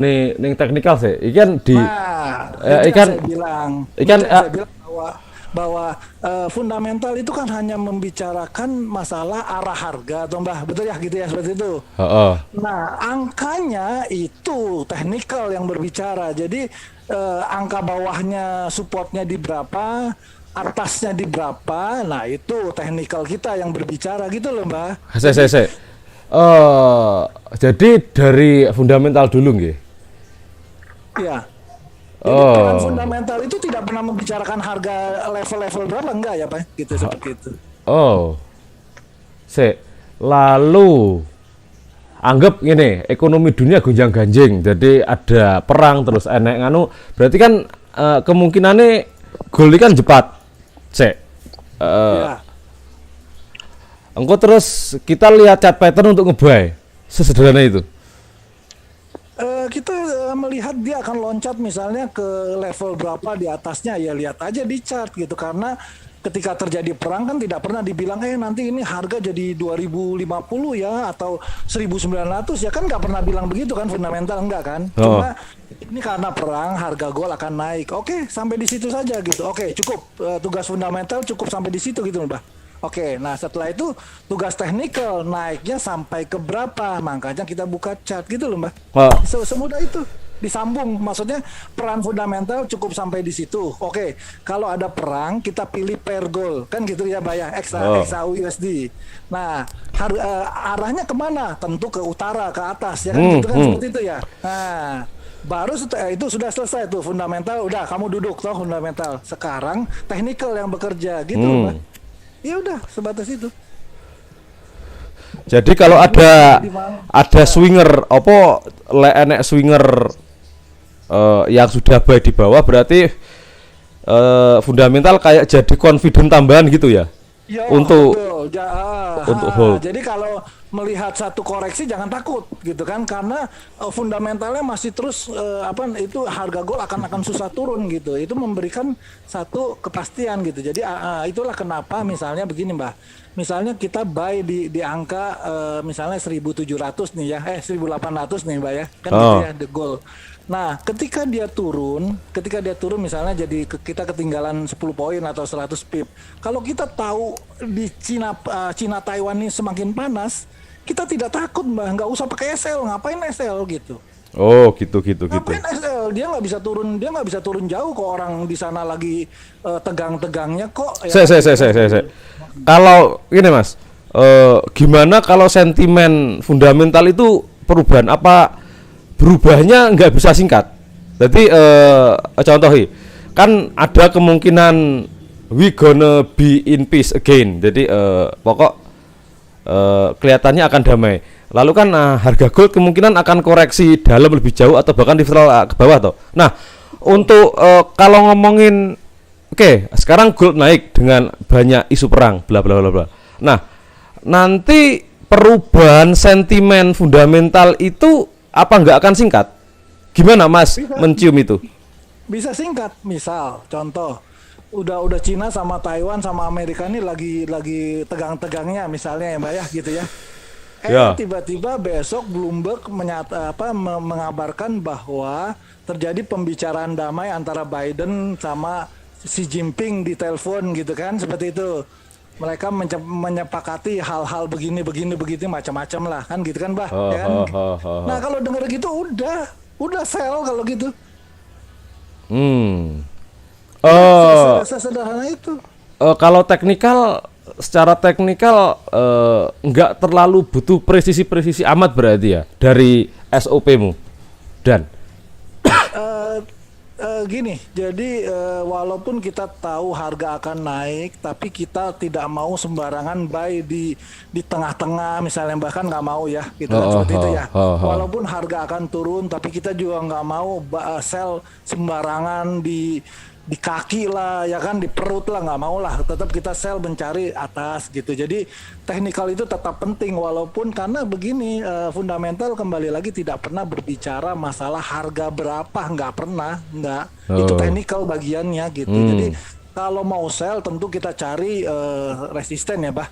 ning teknikal sih. Ikan di Nah, itu yang ikan saya bilang. ikan Itu yang saya bilang bahwa fundamental itu kan hanya membicarakan masalah arah harga atau Mbah, betul ya gitu ya seperti itu. heeh. Nah, angkanya itu teknikal yang berbicara. Jadi angka bawahnya supportnya di berapa, atasnya di berapa. Nah, itu teknikal kita yang berbicara gitu loh, Mbak. Jadi Se. Jadi dari fundamental dulu nggih. ya, jadi peran Oh. fundamental itu tidak pernah membicarakan harga level-level berapa enggak ya, Pak? Gitu seperti itu. Oh. Se. Lalu anggap gini, ekonomi dunia gonjang-ganjing. Jadi ada perang terus enek nganu, berarti kan kemungkinannya gol ini kan cepat. Se. Ya. Engko terus kita lihat chart pattern untuk ngebuy. Sesederhana itu. Kita melihat dia akan loncat misalnya ke level berapa di atasnya, ya lihat aja di chart gitu, karena ketika terjadi perang kan tidak pernah dibilang nanti ini harga jadi 2050 ya atau 1900 ya, kan nggak pernah bilang begitu kan, fundamental enggak kan, Oh. cuma ini karena perang harga gold akan naik. Oke, sampai di situ saja gitu. Oke, cukup. Tugas fundamental cukup sampai di situ gitu Mbak. Oke, nah setelah itu tugas technical naiknya sampai ke berapa, makanya kita buka chart gitu loh Mbak. Oh. Semudah itu disambung, maksudnya peran fundamental cukup sampai di situ. Oke, kalau ada perang kita pilih pair goal kan gitu ya Mbak ya, Oh. XAUUSD. Nah arahnya kemana? Tentu ke utara, ke atas ya kan, Hmm, gitu kan, hmm. seperti itu ya. Nah baru itu sudah selesai tuh fundamental, udah kamu duduk toh fundamental. Sekarang technical yang bekerja gitu loh Mbak. Hmm. Ya udah sebatas itu. Jadi kalau Teknikal ada di mana? swinger apa enek swinger yang sudah buy di bawah, berarti fundamental kayak jadi confident tambahan gitu ya Yo, untuk betul. hold. Jadi kalau melihat satu koreksi jangan takut gitu kan, karena fundamentalnya masih terus itu harga gold akan susah turun gitu. Itu memberikan satu kepastian gitu. Jadi itulah kenapa misalnya begini Mbak. Misalnya kita buy di angka misalnya 1700 nih ya, 1800 nih Mbak ya. Kan gitu Oh. ya the gold. Nah, ketika dia turun misalnya jadi kita ketinggalan 10 poin atau 100 pip. Kalau kita tahu di Cina Taiwan ini semakin panas, kita tidak takut Mbak, nggak usah pakai SL, ngapain SL gitu. Oh, gitu. Ngapain SL? Dia nggak bisa turun jauh kok, orang di sana lagi tegang-tegangnya kok ya kan gitu kan. Se. Kalau ini Mas, gimana kalau sentimen fundamental itu perubahan apa berubahnya nggak bisa singkat. Jadi contohi kan ada kemungkinan we gonna be in peace again. Jadi pokok kelihatannya akan damai. Lalu kan harga gold kemungkinan akan koreksi dalam lebih jauh atau bahkan di ke bawah toh. Nah, untuk kalau ngomongin oke, sekarang gold naik dengan banyak isu perang bla bla bla bla. Nah, nanti perubahan sentimen fundamental itu apa nggak akan singkat? Gimana Mas Bisa mencium itu? bisa singkat, misal contoh udah Cina sama Taiwan sama Amerika ini lagi tegang-tegangnya misalnya ya Mbak ya gitu ya. Ya. Tiba-tiba besok Bloomberg mengabarkan bahwa terjadi pembicaraan damai antara Biden sama Xi Jinping di telepon gitu kan, seperti itu. Mereka menyepakati hal-hal begini macam-macam lah kan gitu kan, Bah, Oh, ya kan? oh, oh, oh, Nah, oh. kalau denger gitu udah sell kalau gitu. Hmm. Oh, Sesederhana itu. kalau teknikal, secara teknikal nggak terlalu butuh presisi amat berarti ya dari SOP-mu dan Eh, Gini, jadi walaupun kita tahu harga akan naik, tapi kita tidak mau sembarangan buy di tengah-tengah, misalnya bahkan nggak mau ya, gitu kan oh, seperti itu oh, ya. oh, oh. Walaupun harga akan turun, tapi kita juga nggak mau sell sembarangan di kaki lah, ya kan, di perut lah, nggak mau lah. Tetap kita sell mencari atas gitu. Jadi teknikal itu tetap penting, walaupun karena begini, fundamental kembali lagi tidak pernah berbicara masalah harga berapa, nggak pernah, nggak. Itu Oh. teknikal bagiannya gitu. Jadi kalau mau sell tentu kita cari resisten ya, bah,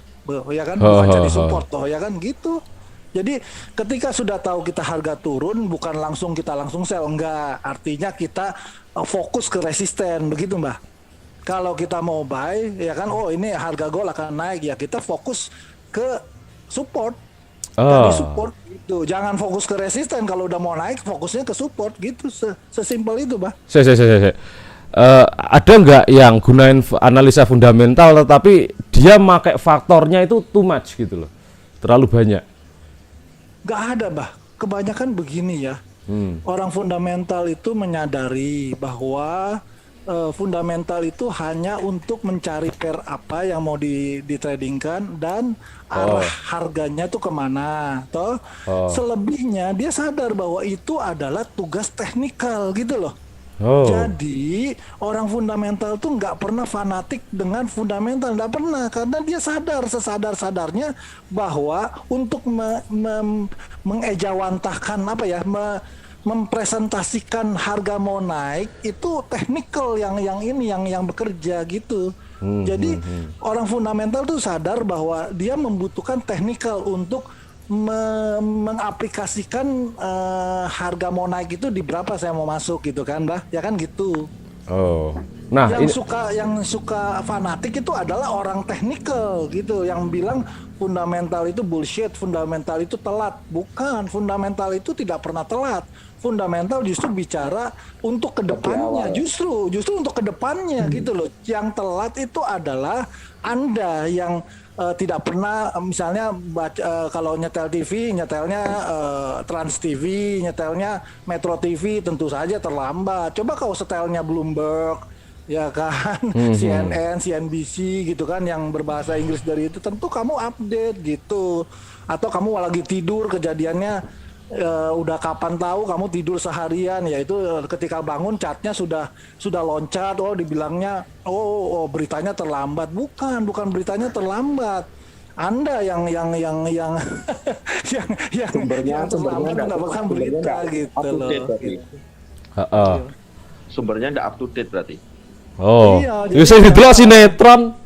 ya kan, Oh, bukan oh, cari oh. support toh, ya kan gitu. Jadi ketika sudah tahu kita harga turun, bukan langsung kita langsung sell, enggak. Artinya kita fokus ke resisten, begitu Mbak. Kalau kita mau buy, ya kan, oh ini harga gold akan naik, ya kita fokus ke support. Tadi support gitu. Jangan fokus ke resisten. Kalau udah mau naik, fokusnya ke support gitu. Sesimpel itu, Mbak. Ada nggak yang gunain analisa fundamental tetapi dia pakai faktornya itu too much gitu loh, terlalu banyak? Nggak ada, Mbak. Kebanyakan begini ya. Orang fundamental itu menyadari bahwa fundamental itu hanya untuk mencari pair apa yang mau ditradingkan dan arah harganya tuh kemana, toh. Selebihnya dia sadar bahwa itu adalah tugas teknikal gitu loh. Jadi orang fundamental tuh nggak pernah fanatik dengan fundamental, nggak pernah, karena dia sadar sesadar-sadarnya bahwa untuk mengejawantahkan apa ya, mempresentasikan harga mau naik itu technical yang bekerja gitu. Jadi orang fundamental tuh sadar bahwa dia membutuhkan technical untuk mengaplikasikan harga mau naik itu di berapa saya mau masuk gitu kan, Mbah, ya kan gitu. Nah, yang suka fanatik itu adalah orang technical gitu, yang bilang fundamental itu bullshit, fundamental itu telat. Bukan, fundamental itu tidak pernah telat. Fundamental justru bicara untuk kedepannya, justru untuk kedepannya gitu loh. Yang telat itu adalah Anda yang tidak pernah, misalnya kalau nyetel TV, nyetelnya Trans TV, nyetelnya Metro TV, tentu saja terlambat. Coba kalau setelnya Bloomberg, ya kan, CNN, CNBC gitu kan, yang berbahasa Inggris dari itu, tentu kamu update gitu. Atau kamu lagi tidur, kejadiannya udah kapan tahu, kamu tidur seharian, ya itu ketika bangun catnya sudah loncat, dibilangnya beritanya terlambat. Bukan beritanya terlambat. Anda yang sumbernya mendapatkan berita gitu loh. Sumbernya nggak up to date berarti. Iya, saya didelok sinetron.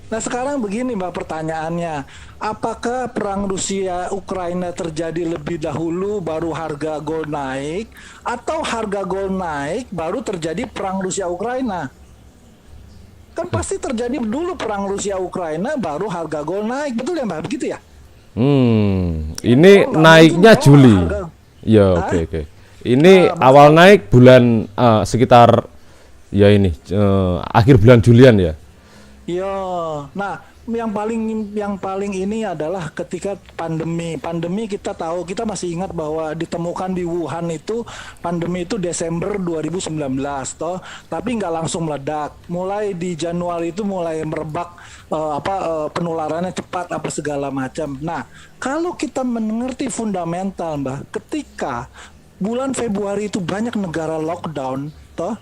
Nah sekarang begini Mbak, pertanyaannya, apakah perang Rusia Ukraina terjadi lebih dahulu baru harga gold naik, atau harga gold naik baru terjadi perang Rusia Ukraina? Kan pasti terjadi dulu perang Rusia Ukraina baru harga gold naik, betul ya Mbak, begitu ya? Ini naiknya Juli. Ya, oke. Ini awal naik bulan sekitar ya ini akhir bulan Julian ya. Iya, nah yang paling ini adalah ketika pandemi kita tahu, kita masih ingat bahwa ditemukan di Wuhan itu, pandemi itu Desember 2019 toh, tapi nggak langsung meledak. Mulai di Januari itu mulai merebak penularannya cepat apa segala macam. Nah, kalau kita mengerti fundamental Mbak, ketika bulan Februari itu banyak negara lockdown toh,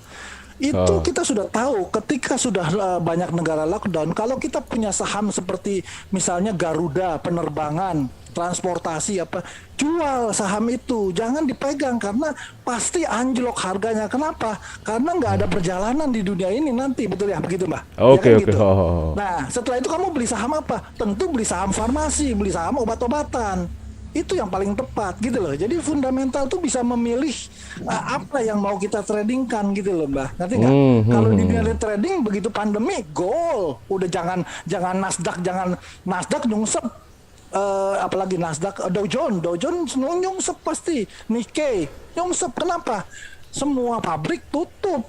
itu kita sudah tahu ketika sudah banyak negara lockdown, kalau kita punya saham seperti misalnya Garuda penerbangan, transportasi apa, jual saham itu, jangan dipegang karena pasti anjlok harganya. Kenapa? Karena nggak ada perjalanan di dunia ini nanti, betul ya, begitu Mbak? Oke. Gitu. Nah setelah itu kamu beli saham apa? Tentu beli saham farmasi, beli saham obat-obatan. Itu yang paling tepat gitu loh. Jadi fundamental tuh bisa memilih apa yang mau kita tradingkan gitu loh Mbak. Nanti nggak? Kalau di dunia trading begitu pandemi, gold. Udah jangan Nasdaq nyungsep, apalagi Nasdaq, Dow Jones nyungsep pasti, Nikkei nyungsep. Kenapa? Semua pabrik tutup,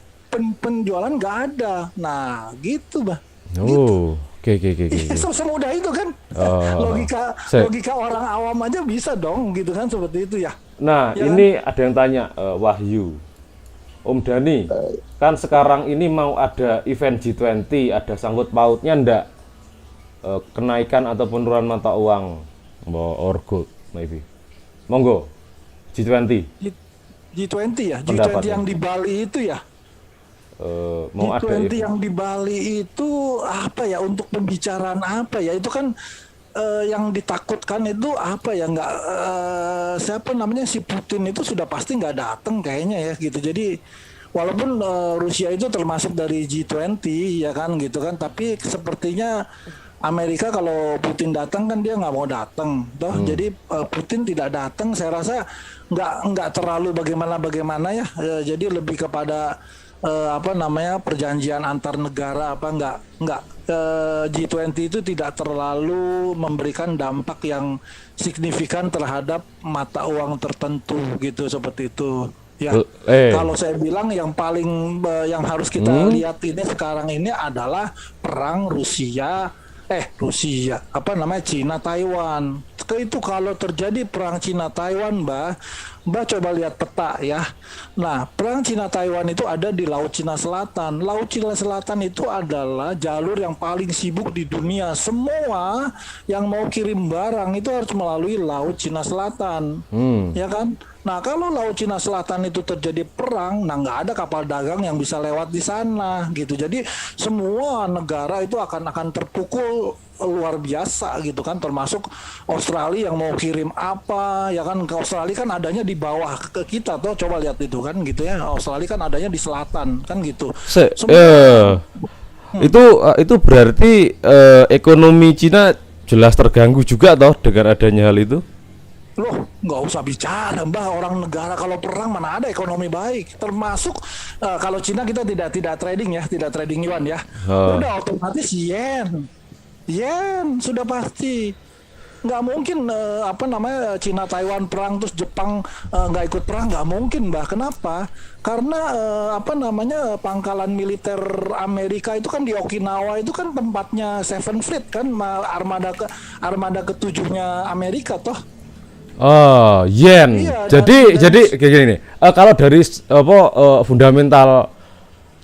penjualan nggak ada. Nah gitu Mbak. Gitu. Oke. Semudah itu kan. Logika orang awam aja bisa dong gitu kan, seperti itu ya. Nah ya ini kan? Ada yang tanya, Wahyu, Om Dhani, kan sekarang ini mau ada event G20, ada sangkut pautnya ndak kenaikan atau penurunan mata uang or gold maybe? Monggo, G20 ya, G20 yang di Bali itu ya. Mau G20 ada yang di Bali itu apa ya, untuk pembicaraan apa ya, itu kan yang ditakutkan itu apa ya, nggak siapa namanya, si Putin itu sudah pasti nggak datang kayaknya ya gitu. Jadi walaupun Rusia itu termasuk dari G20 ya kan gitu kan, tapi sepertinya Amerika kalau Putin datang kan dia nggak mau datang, toh. Jadi Putin tidak datang, saya rasa nggak terlalu bagaimana ya. Jadi lebih kepada apa namanya perjanjian antar negara apa nggak G20 itu tidak terlalu memberikan dampak yang signifikan terhadap mata uang tertentu gitu seperti itu. Ya, kalau saya bilang yang paling yang harus kita lihat ini sekarang ini adalah perang Rusia apa namanya Cina Taiwan. Itu kalau terjadi perang Cina Taiwan, Mbak coba lihat peta ya. Nah, perang Cina Taiwan itu ada di Laut Cina Selatan. Laut Cina Selatan itu adalah jalur yang paling sibuk di dunia. Semua yang mau kirim barang itu harus melalui Laut Cina Selatan, ya kan? Nah, kalau Laut Cina Selatan itu terjadi perang, nah nggak ada kapal dagang yang bisa lewat di sana, gitu. Jadi semua negara itu akan terpukul luar biasa, gitu kan. Termasuk Australia yang mau kirim apa, ya kan? Ke Australia kan adanya di bawah ke kita, tuh. Coba lihat itu kan, gitu ya. Australia kan adanya di selatan, kan gitu. Itu berarti ekonomi Cina jelas terganggu juga, toh, dengan adanya hal itu. Loh, nggak usah bicara, Mbak. Orang negara kalau perang mana ada ekonomi baik. Termasuk kalau Cina kita tidak trading ya, tidak trading yuan ya. Udah otomatis yen sudah pasti. Nggak mungkin apa namanya Cina Taiwan perang terus Jepang nggak ikut perang, nggak mungkin, Mbak. Kenapa? Karena apa namanya pangkalan militer Amerika itu kan di Okinawa, itu kan tempatnya Seven Fleet kan, armada ketujuhnya Amerika toh. Oh, yen. Iya, jadi kayak gini nih. Kalau dari fundamental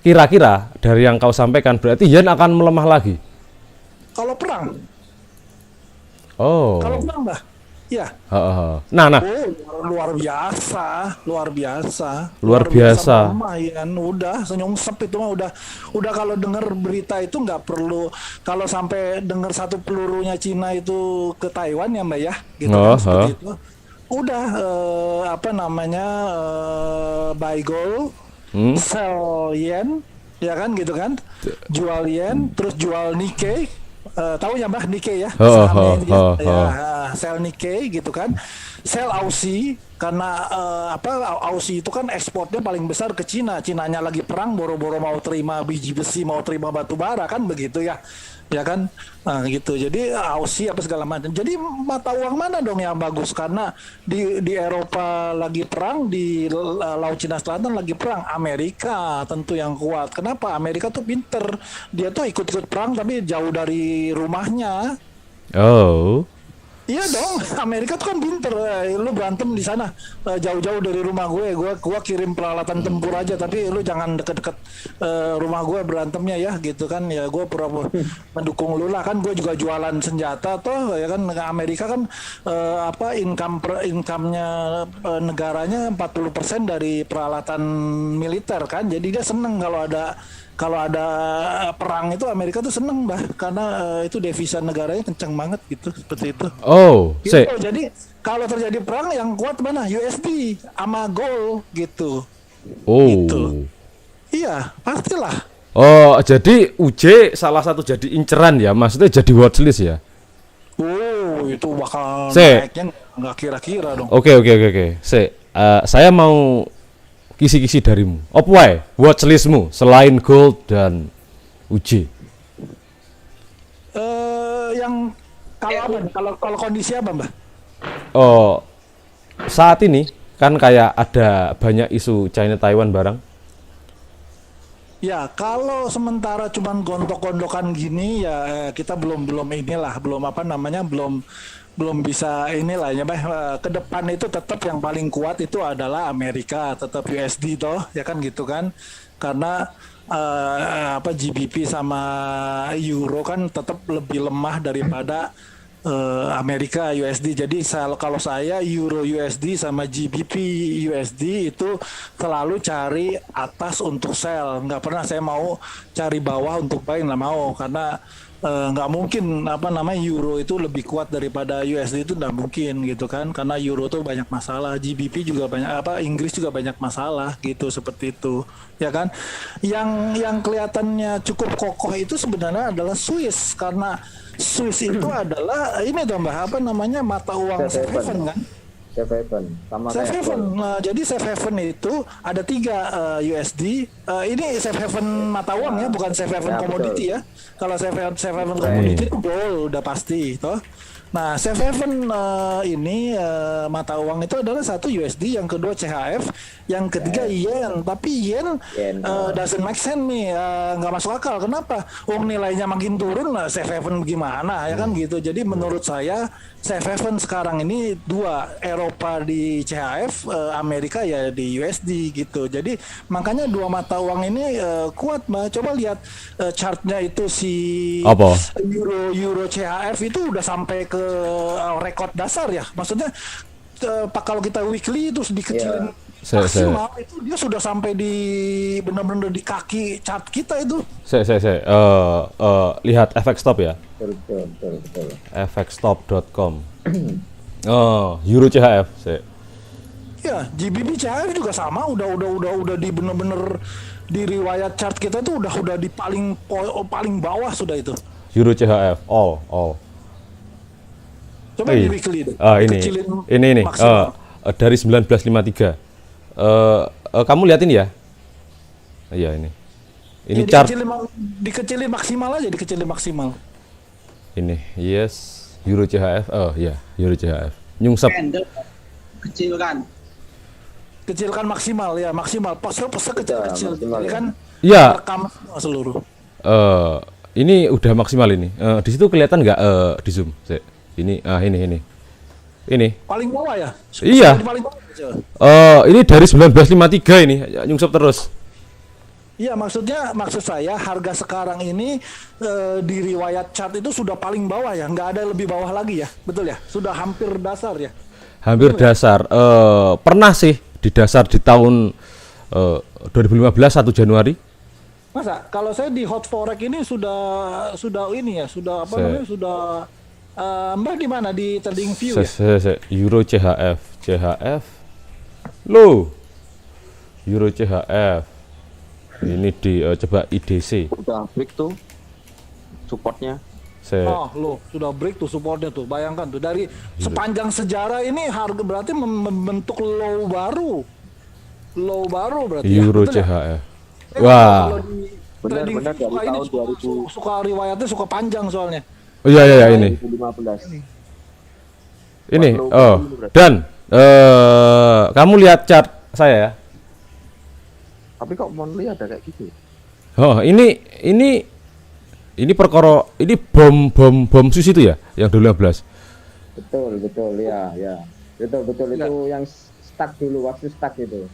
kira-kira dari yang kau sampaikan berarti yen akan melemah lagi. Kalau perang. Oh. Kalau perang, Mbak. Ya. Nah. Luar biasa. Luar biasa. Lumayan, udah senyungsep itu mah udah kalau dengar berita itu nggak perlu, kalau sampai dengar satu pelurunya Cina itu ke Taiwan ya, Mbak ya, gitu kan, seperti itu. Udah apa namanya buy gold, sell yen, ya kan, gitu kan, jual yen, terus jual Nikkei. Tahu ya Mbak Nikkei ya, sell Nikkei gitu kan, sell Aussie karena Aussie itu kan ekspornya paling besar ke Cina. Cinanya lagi perang, boro-boro mau terima biji besi, mau terima batu bara kan, begitu ya kan, nah gitu. Jadi Aussie apa segala macam. Jadi mata uang mana dong yang bagus? Karena di Eropa lagi perang, di Laut Cina Selatan lagi perang. Amerika tentu yang kuat. Kenapa? Amerika tuh pinter, dia tuh ikut-ikut perang tapi jauh dari rumahnya. Oh. Iya dong, Amerika tuh kan pinter. Lu berantem di sana jauh-jauh dari rumah gue kirim peralatan tempur aja, tapi lu jangan deket-deket rumah gue berantemnya ya, gitu kan. Ya gue pura-pura mendukung lu lah kan, gue juga jualan senjata toh, ya kan. Amerika kan income-nya negaranya 40% dari peralatan militer kan. Jadi dia seneng kalau ada perang itu, Amerika tuh seneng, Mbak, karena itu devisa negaranya kencang banget gitu, seperti itu. Oh, gitu. Jadi kalau terjadi perang yang kuat mana? USD sama gold gitu. Oh. Gitu. Iya, pastilah. Oh, jadi UJ salah satu jadi inceran ya, maksudnya jadi watchlist ya? Oh, itu bakal naiknya nggak kira-kira dong. Oke. Saya mau kisi-kisi darimu. Apa wae watchlistmu selain gold dan UJ? Yang kalau kondisi apa, Mbak? Oh, saat ini kan kayak ada banyak isu China Taiwan barang. Ya, kalau sementara cuman gontok-gontokan gini ya kita belum bisa inilah ya, ke depan itu tetap yang paling kuat itu adalah Amerika, tetap USD toh, ya kan, gitu kan. Karena GBP sama Euro kan tetap lebih lemah daripada Amerika USD. Jadi kalau saya Euro USD sama GBP USD itu selalu cari atas untuk sell, nggak pernah saya mau cari bawah untuk buy, nggak mau, karena nggak mungkin apa namanya euro itu lebih kuat daripada USD, itu nggak mungkin gitu kan, karena euro tuh banyak masalah, GBP juga banyak apa, Inggris juga banyak masalah gitu, seperti itu ya kan. Yang kelihatannya cukup kokoh itu sebenarnya adalah Swiss, karena Swiss itu adalah ini tuh Mbak, apa namanya, mata uang safe haven kan. Safe haven sama Safe kayak haven. Nah, jadi safe haven itu ada 3 USD. Ini safe haven mata uang ya, bukan safe haven Ya, komoditi ya. Kalau safe haven komoditi itu gold udah pasti, toh. Nah, safe haven ini mata uang itu adalah 1 USD, yang kedua CHF, yang ketiga yen. Tapi yen doesn't make sense nih, nggak masuk akal. Kenapa? Uang nilainya makin turun, lah safe haven gimana ya kan gitu. Jadi menurut saya safe haven sekarang ini 2, Eropa di CHF, Amerika ya di USD gitu. Jadi makanya 2 mata uang ini kuat, Mbak. Coba lihat chartnya itu, si Apa? Euro CHF itu udah sampai ke rekor dasar ya. Maksudnya Pak, kalau kita weekly itu dikecilin maksimal itu dia sudah sampai di benar-benar di kaki chart kita itu. Lihat FX Stop ya. betul. fxstop.com. Euro CHF. Ya, GBP CHF juga sama, udah di benar-benar di riwayat chart kita tuh udah di paling bawah sudah itu. Euro CHF all. Coba di weekly deh. Ini dari 1953. Kamu liatin ya? Iya ini. Ini Ya, chart. dikecilin maksimal aja, dikecilin maksimal. Ini yes, Euro CHF. Ya, Euro CHF. Nyungsep. Candle Kecilkan maksimal ya, maksimal. Pose kecil-kecil. Ini kan Iya. rekam seluruh. Ini udah maksimal ini. Di situ kelihatan nggak di zoom? Ini ini. Paling bawah ya? Iya. Paling bawah aja. Ini dari 1953 ini nyungsep terus. Iya, maksud saya harga sekarang ini di riwayat chart itu sudah paling bawah ya, nggak ada lebih bawah lagi ya, betul ya? Sudah hampir dasar ya. Hampir dasar. Pernah sih di dasar di tahun 2015 1 Januari. Masa? Kalau saya di Hot Forex ini sudah ini ya, sudah apa namanya? Sudah Mbak di mana, di Trading View ya? Euro CHF. Loh. Euro CHF. Ini di coba IDC. Udah break tuh supportnya. Loh, sudah break tuh supportnya tuh. Bayangkan tuh, dari sepanjang sejarah ini harga berarti membentuk low baru berarti. Euro ya, CHF. Ya? Wah. Benar-benar dari ini tahun 2000 suka riwayatnya suka panjang soalnya. Oh iya ini. 2015. Ini. Dan kamu lihat chart saya ya. Tapi kok monthly ada kayak gitu? Ini perkara ini bom Swiss itu ya yang 2015. Betul ya. Betul itu yang stuck dulu, waktu stuck itu.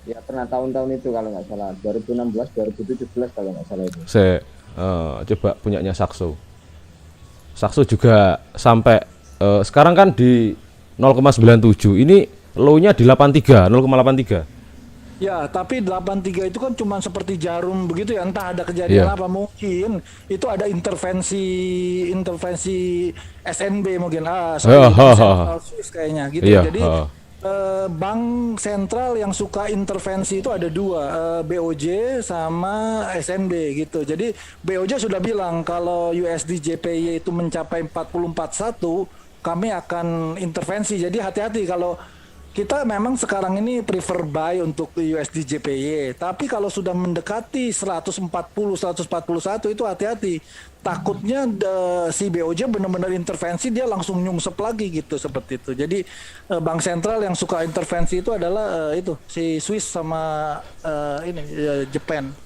Ya pernah tahun-tahun itu kalau nggak salah, 2016 2017 kalau nggak salah itu. Saya coba punyanya Saxo juga sampai sekarang kan di 0,97. Ini low-nya di 83, 0,83. Ya, tapi 83 itu kan cuma seperti jarum begitu ya, entah ada kejadian apa, mungkin itu ada intervensi SNB mungkin, Swiss kayaknya gitu. Jadi bank sentral yang suka intervensi itu ada 2, BOJ sama SNB gitu. Jadi BOJ sudah bilang kalau USD JPY itu mencapai 44.1, kami akan intervensi. Jadi hati-hati, kalau kita memang sekarang ini prefer buy untuk USD JPY, tapi kalau sudah mendekati 141 itu hati-hati. Takutnya si BOJ benar-benar intervensi, dia langsung nyungsep lagi gitu, seperti itu. Jadi bank sentral yang suka intervensi itu adalah itu si Swiss sama Japan.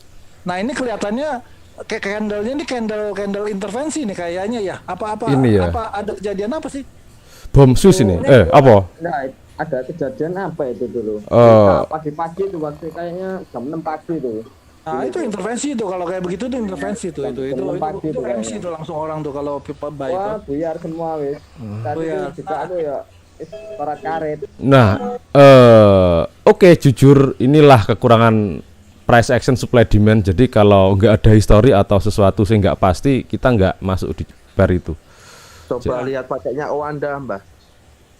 Nah, ini kelihatannya kayak candle-nya ini candle intervensi nih kayaknya ya. Apa ada kejadian apa sih? Bom Swiss ini. Apa? Nah, ada kejadian apa itu dulu? Pagi-pagi itu waktu kayaknya jam 6 pagi itu. Nah, itu intervensi itu, kalau kayak begitu tuh intervensi tuh, itu MC tuh langsung orang tuh kalau pipa buy itu. Wah, buyar semua wis. Tadi juga aku ya para karet. Nah, oke, jujur inilah kekurangan price action supply demand. Jadi kalau nggak ada histori atau sesuatu sih nggak pasti, kita nggak masuk di bar itu. Coba lihat pakainya Owanda, Mbah.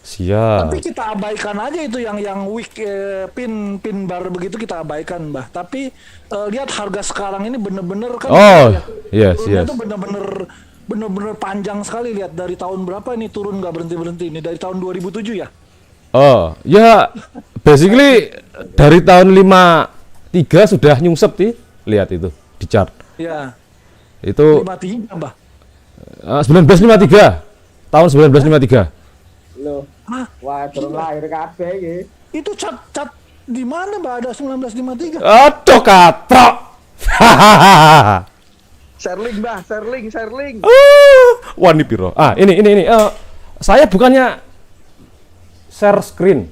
Siap. Tapi kita abaikan aja itu yang weak pin bar begitu kita abaikan, Mbah. Tapi lihat harga sekarang ini bener-bener kan. Oh, yes, turunnya yes. itu bener-bener panjang sekali. Lihat dari tahun berapa ini turun nggak berhenti-berhenti. Ini dari tahun 2007 ya. Oh, ya basically dari tahun 53 sudah nyungsep nih. Lihat itu di chart. Ya. Itu 53, Mbah. 1953. Tahun 1953. Loh. Wah, turun lahir kabeh iki. Itu cat di mana, Mbak? Ada 1953. Aduh, katrok. Sherling, Mbah, Sherling. Wani piro. Ini. Saya bukannya share screen.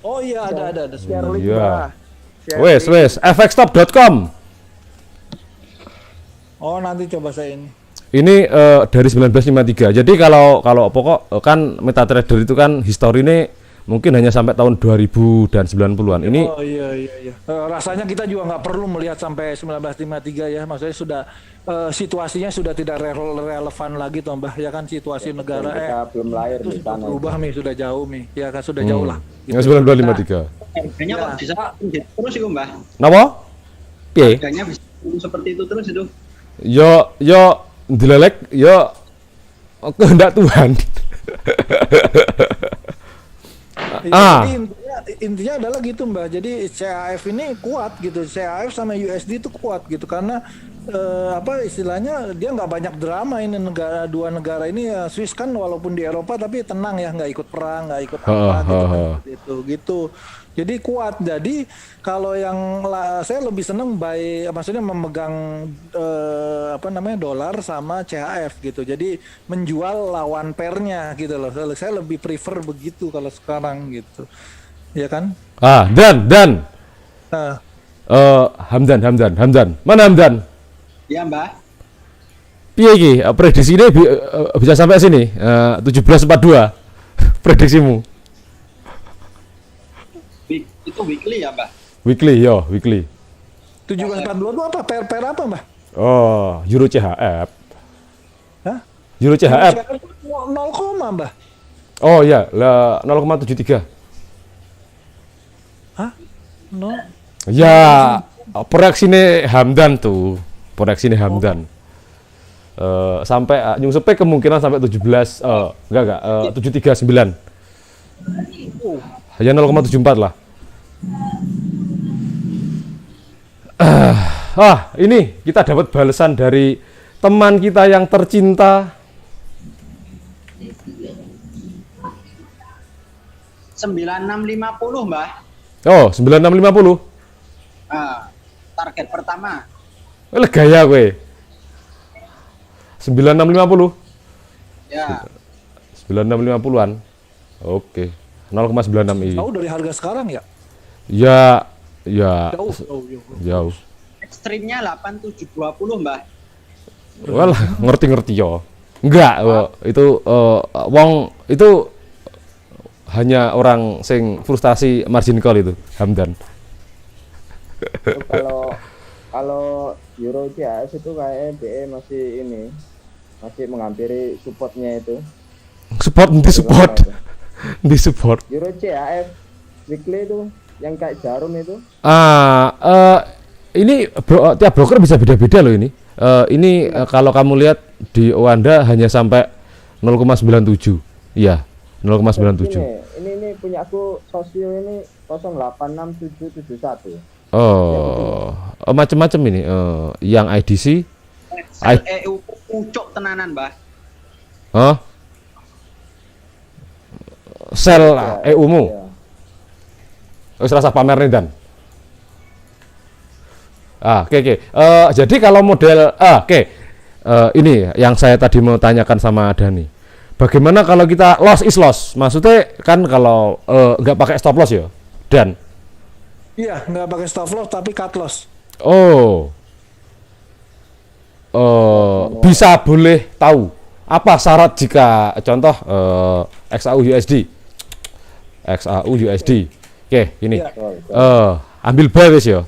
Oh iya, ada. Sherling, Iya. Mbah. Wes, fxtop.com. Oh, nanti coba saya ini. Ini dari 1953. Jadi kalau pokok kan MetaTrader itu kan histori ini mungkin hanya sampai tahun 2000 dan 90-an. Ini Oh iya. Rasanya kita juga nggak perlu melihat sampai 1953 ya. Maksudnya sudah situasinya sudah tidak relevan lagi toh, Mbah. Ya kan situasi negara Kita belum lahir itu di sudah sana. berubah nih, sudah jauh nih. Ya kan sudah jauh lah. Ya, 1953. Harganya kok bisa terus itu, Mbah? Napa? Piye? Harganya bisa seperti itu terus itu. Yo dilelek yo kehendak Tuhan. Jadi intinya adalah gitu, Mbak. Jadi CAF ini kuat gitu. CAF sama USD itu kuat gitu karena istilahnya dia nggak banyak drama ini dua negara ini. Swiss kan walaupun di Eropa tapi tenang ya, nggak ikut perang, nggak ikut apa gitu kan, gitu. Jadi kuat. Jadi kalau saya lebih seneng maksudnya memegang dolar sama CHF gitu. Jadi menjual lawan pairnya gitu loh. Saya lebih prefer begitu kalau sekarang gitu. Ya kan? Dan Hamdan. Mana Hamdan? Iya, Mbah. Piye iki? Prediksi ini bisa sampai sini. 1742. Prediksimu. Itu weekly ya, Mbah? Weekly. 1742 itu apa? Pair apa, Mbah? Oh, Euro CHF. Hah? Euro CHF. 0, Mbah. Oh iya, 0,73. Hah? 0? Ya, proyeksi ini Hamdan tuh. Proyeksi ini Hamdan. Sampai nyungsepnya kemungkinan sampai 17 enggak 739. Hanya 0,74 lah. Ini kita dapat balasan dari teman kita yang tercinta. 9650, Mbah. Oh, 9650. Target pertama. Gaya gue. 9650. Ya. 9650-an. Oke. 0,96 ini. Tahu dari harga sekarang ya? Ya. Jauh. Ekstrimnya 8720, Mbah. Walah, ngerti yo. Enggak, itu wong itu hanya orang sing frustasi margin call itu, Hamdan. Kalau Euro CHF itu kayak BE masih menghampiri supportnya itu. Di support. Euro CHF weekly itu yang kayak jarum itu. Ini tiap broker bisa beda-beda loh ini. Kalau kamu lihat di Owanda hanya sampai 0,97. Iya, 0,97. Ini punya aku sosio ini 086771. Macam-macam ini. Yang IDC EU ucok tenanan, Mbah. Sel EU-mu. Wis rasa pamer nih Dan. Oke. Jadi kalau model ini yang saya tadi mau tanyakan sama Dani. Bagaimana kalau kita loss is loss? Maksudnya kan kalau nggak pakai stop loss ya, Dan? Iya, nggak pakai stop loss tapi cut loss. Bisa boleh tahu apa syarat jika contoh XAU USD? Oke, ini. Iya. ambil buy wis ya.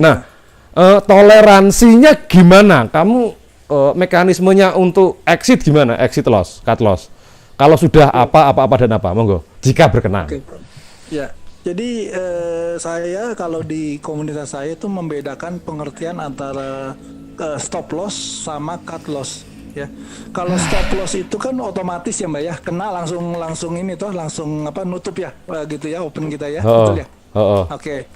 Nah, toleransinya gimana? Kamu mekanismenya untuk exit gimana? Exit loss, cut loss. Kalau sudah apa dan apa, monggo. Jika berkenan. Oke. Ya, jadi saya kalau di komunitas saya itu membedakan pengertian antara stop loss sama cut loss. Ya, kalau stop loss itu kan otomatis ya Mbak ya, kena langsung ini toh, langsung nutup ya, gitu ya, open kita ya, betul ya. Oke.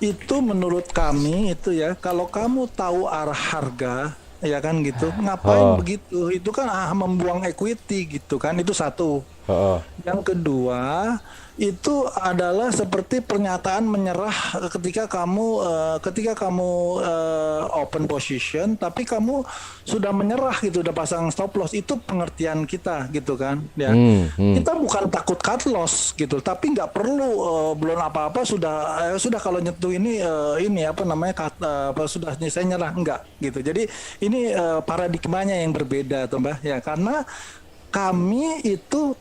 Itu menurut kami itu ya, kalau kamu tahu arah harga ya kan gitu, ngapain begitu, itu kan membuang equity gitu kan, itu satu. Yang kedua itu adalah seperti pernyataan menyerah ketika kamu open position tapi kamu sudah menyerah gitu, udah pasang stop loss, itu pengertian kita gitu kan ya. Kita bukan takut cut loss gitu, tapi nggak perlu belum apa-apa sudah kalau nyentuh ini sudah saya nyerah, enggak gitu. Jadi ini paradigmanya yang berbeda tuh Mbak ya, karena kami itu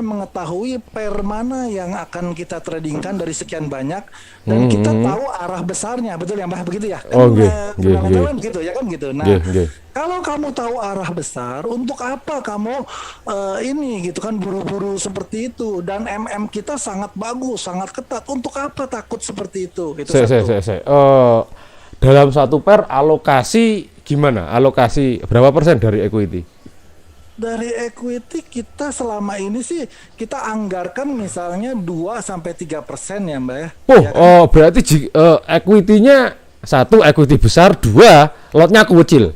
mengetahui pair mana yang akan kita tradingkan dari sekian banyak, dan kita tahu arah besarnya, betul ya Mbak, begitu ya? Begitu ya kan gitu. Nah, kalau kamu tahu arah besar, untuk apa kamu ini gitu kan buru-buru seperti itu, dan kita sangat bagus, sangat ketat, untuk apa takut seperti itu? Itu dalam satu pair alokasi gimana? Alokasi berapa persen dari equity? Dari equity kita selama ini sih kita anggarkan misalnya 2-3% ya Mbak ya. Ya kan? Berarti equity-nya satu, equity besar, dua, lotnya kecil.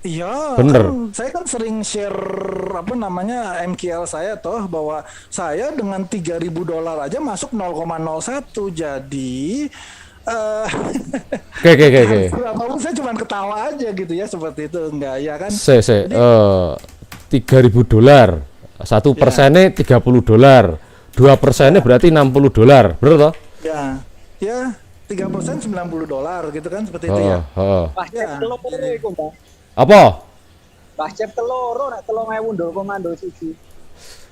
Iya, bener. Saya kan sering share MQL saya toh, bahwa saya dengan $3.000 aja masuk 0,01, jadi Oke. Saya cuma ketawa aja gitu ya, seperti itu, enggak ya kan? $3.000, 1%-nya $30, 2%-nya berarti $60, bener toh? Ya, 3% $90 gitu kan, seperti itu ya. Apa? Cep teloro nek 3.000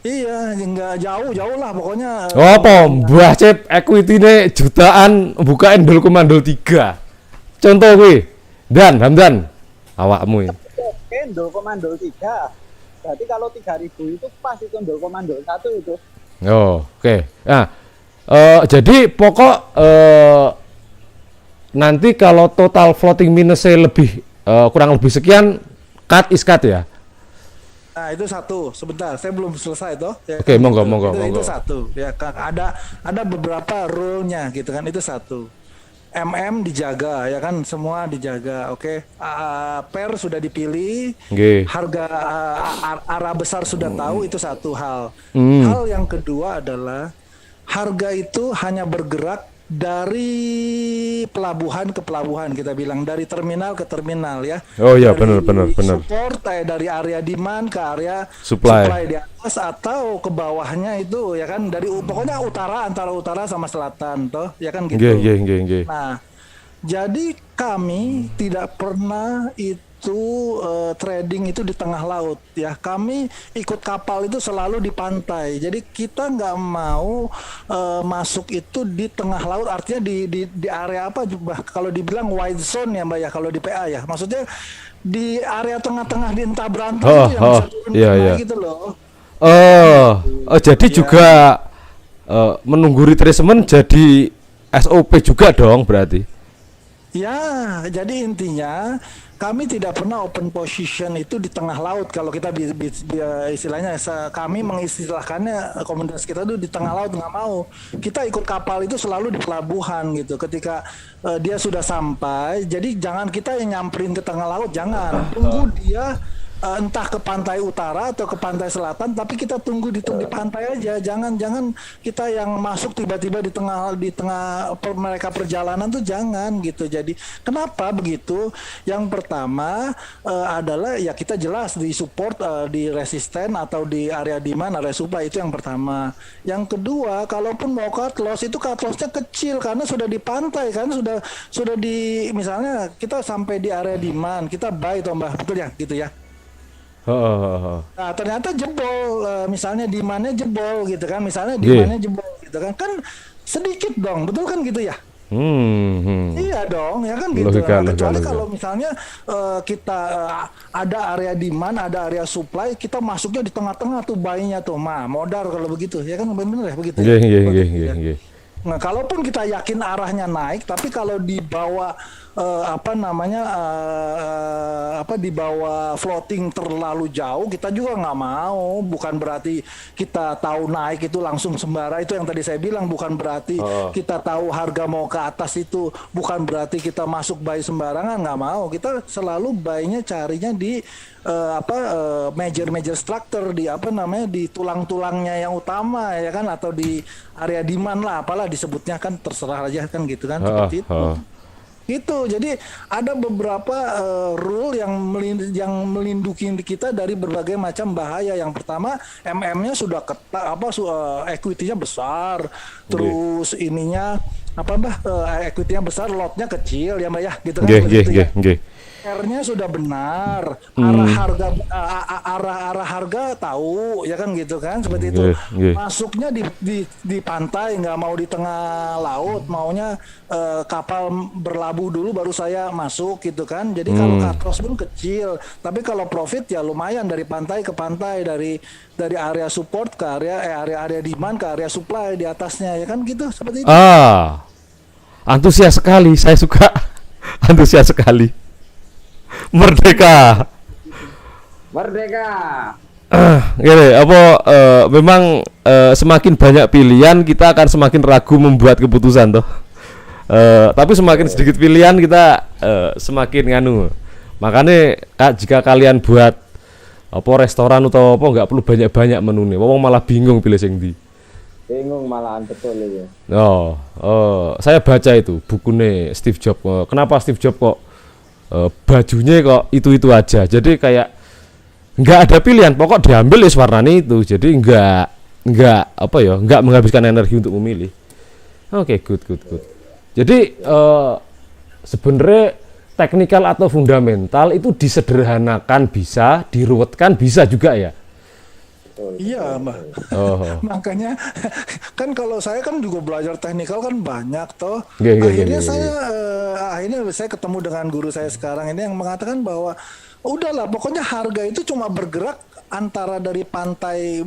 Iya, enggak jauh lah pokoknya. Apa? Mbah Cep equity-ne jutaan bukain 0,03. Contoh kuwi. Hamdan. Awakmu iki. 0,03. Berarti kalau 3.000 itu pas itu 0,01 itu. Oke. Nah, jadi pokok nanti kalau total floating minusnya lebih kurang lebih sekian, cut is cut ya. Nah, itu satu. Sebentar, saya belum selesai toh. Ya, Oke, monggo. Itu satu. Ya, ada beberapa rule-nya gitu kan, itu satu. dijaga ya kan, semua dijaga. Oke. Pair sudah dipilih, harga arah besar sudah tahu, itu satu hal. Hal yang kedua adalah harga itu hanya bergerak dari pelabuhan ke pelabuhan, kita bilang dari terminal ke terminal ya. Oh iya, benar. Support dari area demand ke area supply di atas atau ke bawahnya itu ya kan, dari pokoknya antara utara sama selatan toh ya kan gitu. Nah, jadi kami tidak pernah itu trading itu di tengah laut ya. Kami ikut kapal itu selalu di pantai. Jadi kita nggak mau masuk itu di tengah laut, artinya di area apa, kalau dibilang wide zone ya Mbak ya, kalau di PA ya. Maksudnya di area tengah-tengah di entah berantem itu yang bisa turun gitu loh. Jadi juga menunggu retracement jadi SOP juga dong berarti. Ya, jadi intinya kami tidak pernah open position itu di tengah laut. Kalau kita istilahnya, kami mengistilahkannya, komunitas kita itu di tengah laut, nggak mau. Kita ikut kapal itu selalu di pelabuhan gitu. Ketika dia sudah sampai, jadi jangan kita yang nyamperin ke tengah laut, jangan. Tunggu dia entah ke pantai utara atau ke pantai selatan, tapi kita tunggu di pantai aja. Jangan kita yang masuk tiba-tiba di tengah mereka perjalanan tuh, jangan gitu. Jadi kenapa begitu? Yang pertama adalah ya kita jelas di support, di resisten atau di area demand, area supply, itu yang pertama. Yang kedua, kalaupun mau cut loss, itu cut lossnya kecil karena sudah di pantai kan, sudah di, misalnya kita sampai di area demand, kita buy toh Mbak, betul ya gitu ya. Nah, ternyata jebol, misalnya demand-nya jebol gitu kan, misalnya demand-nya jebol gitu kan sedikit dong, betul kan gitu ya? Iya dong, ya kan gitu. Logika, Kecuali logika. kalau misalnya kita ada area demand, ada area supply, kita masuknya di tengah-tengah tuh buy-nya tuh, modal kalau begitu, ya kan benar ya begitu. Nggih, nggih, Begitu, nggih, ya. nggih, nggih. Nah, kalaupun kita yakin arahnya naik, tapi kalau dibawa dibawa floating terlalu jauh, kita juga nggak mau. Bukan berarti kita tahu naik itu langsung sembara, itu yang tadi saya bilang. Bukan berarti kita tahu harga mau ke atas itu, bukan berarti kita masuk buy sembarangan, nggak mau. Kita selalu buy-nya carinya di major structure, di di tulang-tulangnya yang utama, ya kan, atau di area demand lah, apalah disebutnya, kan terserah aja kan gitu kan, seperti itu. Gitu. Jadi ada beberapa rule yang melindungi kita dari berbagai macam bahaya. Yang pertama, MM-nya sudah ketat, equity-nya besar, terus ininya equity-nya besar, lot-nya kecil ya Mbak ya, gitu kan. Nggih. R-nya sudah benar, arah harga tahu, ya kan gitu kan, seperti itu. Masuknya di pantai, nggak mau di tengah laut, maunya kapal berlabuh dulu baru saya masuk gitu kan. Jadi kalau cut loss pun kecil, tapi kalau profit ya lumayan, dari pantai ke pantai, dari area support ke area demand ke area supply di atasnya, ya kan gitu, seperti itu. Antusias sekali, saya suka. Antusias sekali. Merdeka. Gini, memang semakin banyak pilihan kita akan semakin ragu membuat keputusan toh. Tapi semakin sedikit pilihan kita semakin nganu. Makanya jika kalian buat restoran atau nggak perlu banyak-banyak menu nih. Wong malah bingung pilih sing ndi. Bingung malahan, betul ya. Saya baca itu bukunya Steve Jobs. Kenapa Steve Jobs kok bajunya kok itu aja, jadi kayak nggak ada pilihan, pokok diambil ya warnanya itu, jadi nggak menghabiskan energi untuk memilih. Oke, good. Jadi sebenarnya teknikal atau fundamental itu disederhanakan bisa, diruwetkan bisa juga ya. Iya Mbak. Makanya kan kalau saya kan juga belajar teknikal kan banyak toh. Akhirnya saya ketemu dengan guru saya sekarang ini yang mengatakan bahwa udahlah, pokoknya harga itu cuma bergerak antara dari pantai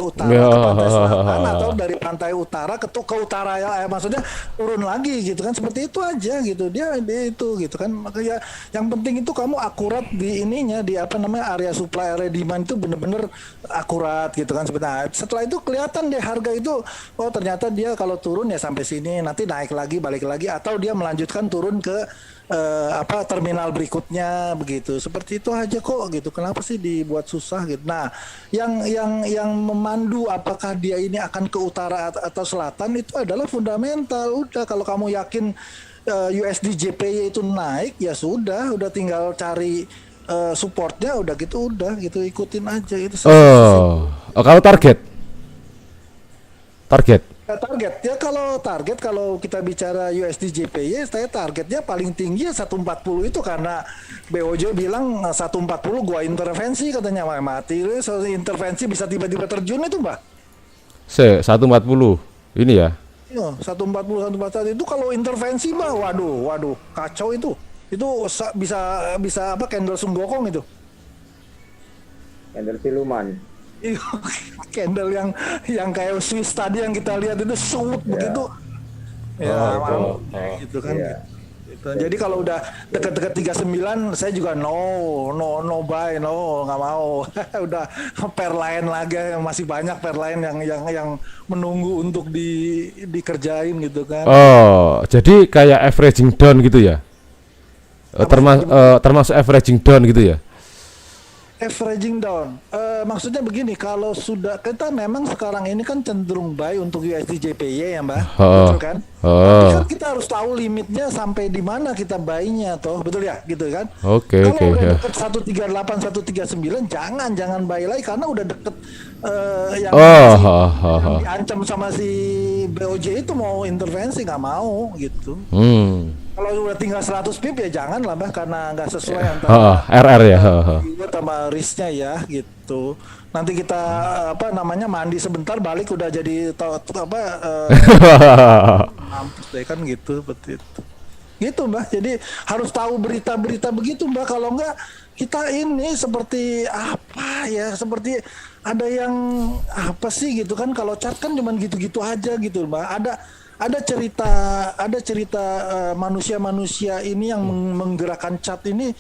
utara ke pantai selatan, atau dari pantai utara ke utara, ya maksudnya turun lagi gitu kan, seperti itu aja gitu. Dia itu gitu kan. Makanya yang penting itu kamu akurat di ininya, di area supply, area demand itu bener-bener akurat gitu kan. Setelah itu kelihatan deh harga itu, ternyata dia kalau turun ya sampai sini, nanti naik lagi, balik lagi, atau dia melanjutkan turun ke terminal berikutnya begitu. Seperti itu aja kok gitu. Kenapa sih dibuat susah gitu? Nah, yang memandu apakah dia ini akan ke utara atau selatan itu adalah fundamental. Udah, kalau kamu yakin USD JPY itu naik, ya sudah tinggal cari supportnya, udah gitu ikutin aja itu. Kalau target ya, kalau kita bicara USD JPY, saya targetnya paling tinggi 140 itu, karena BOJ bilang 140 gua intervensi, katanya mati. Intervensi bisa tiba-tiba terjun itu Mbak. 140 ini ya. 140 itu kalau intervensi Mbak, waduh kacau itu. Itu bisa candle sunggokong itu. Candle siluman. Candle yang kayak Swiss tadi yang kita lihat itu begitu. Gitu kan. Gitu. Jadi kalau udah deket-deket 39, saya juga no buy, nggak mau. Udah pair lain lagi, masih banyak pair lain yang menunggu untuk dikerjain gitu kan. Jadi kayak averaging down gitu ya. Termasuk averaging down gitu ya. Averaging down, maksudnya begini, kalau sudah kita memang sekarang ini kan cenderung buy untuk USD JPY ya Mbak, betul kan? Tapi kan kita harus tahu limitnya sampai di mana kita buy-nya toh, betul ya, gitu kan? Oke. Kalau udah deket 138, 139, jangan buy lagi, karena udah deket yang diancam sama si BOJ itu mau intervensi, nggak mau gitu. Kalau udah tinggal 100 pip ya jangan lah Mbah, karena nggak sesuai antara RR ya. sama risknya ya gitu. Nanti kita apa namanya mandi sebentar balik udah jadi mampus deh kan gitu seperti itu. Gitu Mbah. Jadi harus tahu berita-berita begitu Mbah. Kalau enggak kita ini seperti apa ya? Seperti ada yang apa sih gitu kan? Kalau chat kan cuman gitu-gitu aja gitu Mbah. Ada cerita manusia-manusia ini yang menggerakkan chat ini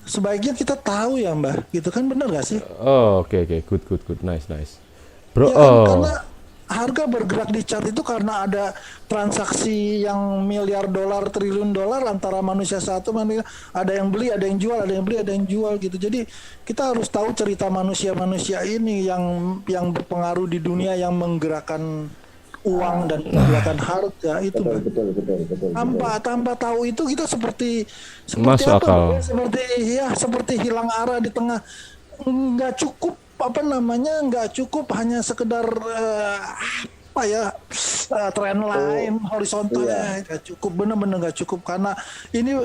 sebaiknya kita tahu ya Mbah. Gitu kan benar gak sih? Oh, oke, good, nice. Bro, Ya kan, karena harga bergerak di chart itu karena ada transaksi yang miliar dolar, triliun dolar antara manusia satu, ada yang beli, ada yang jual, ada yang beli, ada yang jual gitu. Jadi kita harus tahu cerita manusia-manusia ini yang berpengaruh di dunia, yang menggerakkan uang dan menggerakkan harga itu. Betul. Tanpa tahu itu kita seperti Masuk apa? akal. Seperti hilang arah di tengah. Nggak cukup nggak cukup hanya sekedar tren lain horizontalnya nggak cukup, bener-bener nggak cukup karena ini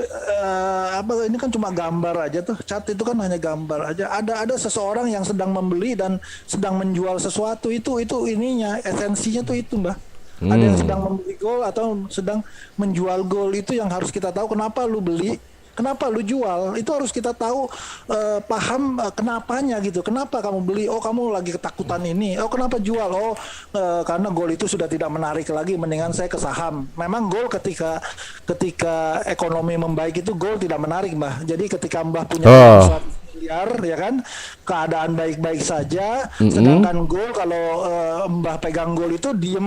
ini kan cuma gambar aja tuh, cat itu kan hanya gambar aja. Ada seseorang yang sedang membeli dan sedang menjual sesuatu, itu ininya esensinya tuh itu Mbah. Ada yang sedang membeli gold atau sedang menjual gold, itu yang harus kita tahu. Kenapa lu beli, kenapa lu jual, itu harus kita tahu, paham kenapanya gitu. Kenapa kamu beli? Oh, kamu lagi ketakutan ini. Oh, kenapa jual? Oh, karena gold itu sudah tidak menarik lagi, mendingan saya ke saham. Memang gold ketika ekonomi membaik itu gold tidak menarik Mbah. Jadi ketika Mbah punya 100 miliar ya kan, keadaan baik-baik saja, sedangkan gold kalau Mbah pegang gold itu diem,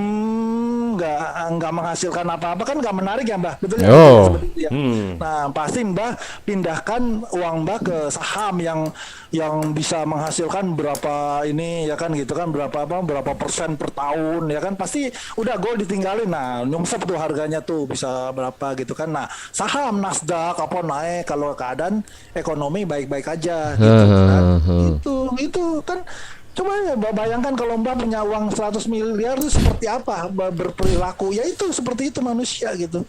nggak menghasilkan apa-apa, kan nggak menarik ya Mbah, betul ya? Seperti itu ya. Nah pasti Mbah pindahkan uang Mbah ke saham yang bisa menghasilkan berapa ini ya kan gitu kan, berapa persen per tahun ya kan, pasti udah gold ditinggalin. Nah nyungsep tuh harganya tuh bisa berapa gitu kan. Nah saham Nasdaq apa naik kalau keadaan ekonomi baik-baik aja gitu kan. Itu kan, coba ya bayangkan kalau Mbak punya uang 100 miliar itu seperti apa berperilaku. Ya itu seperti itu manusia gitu.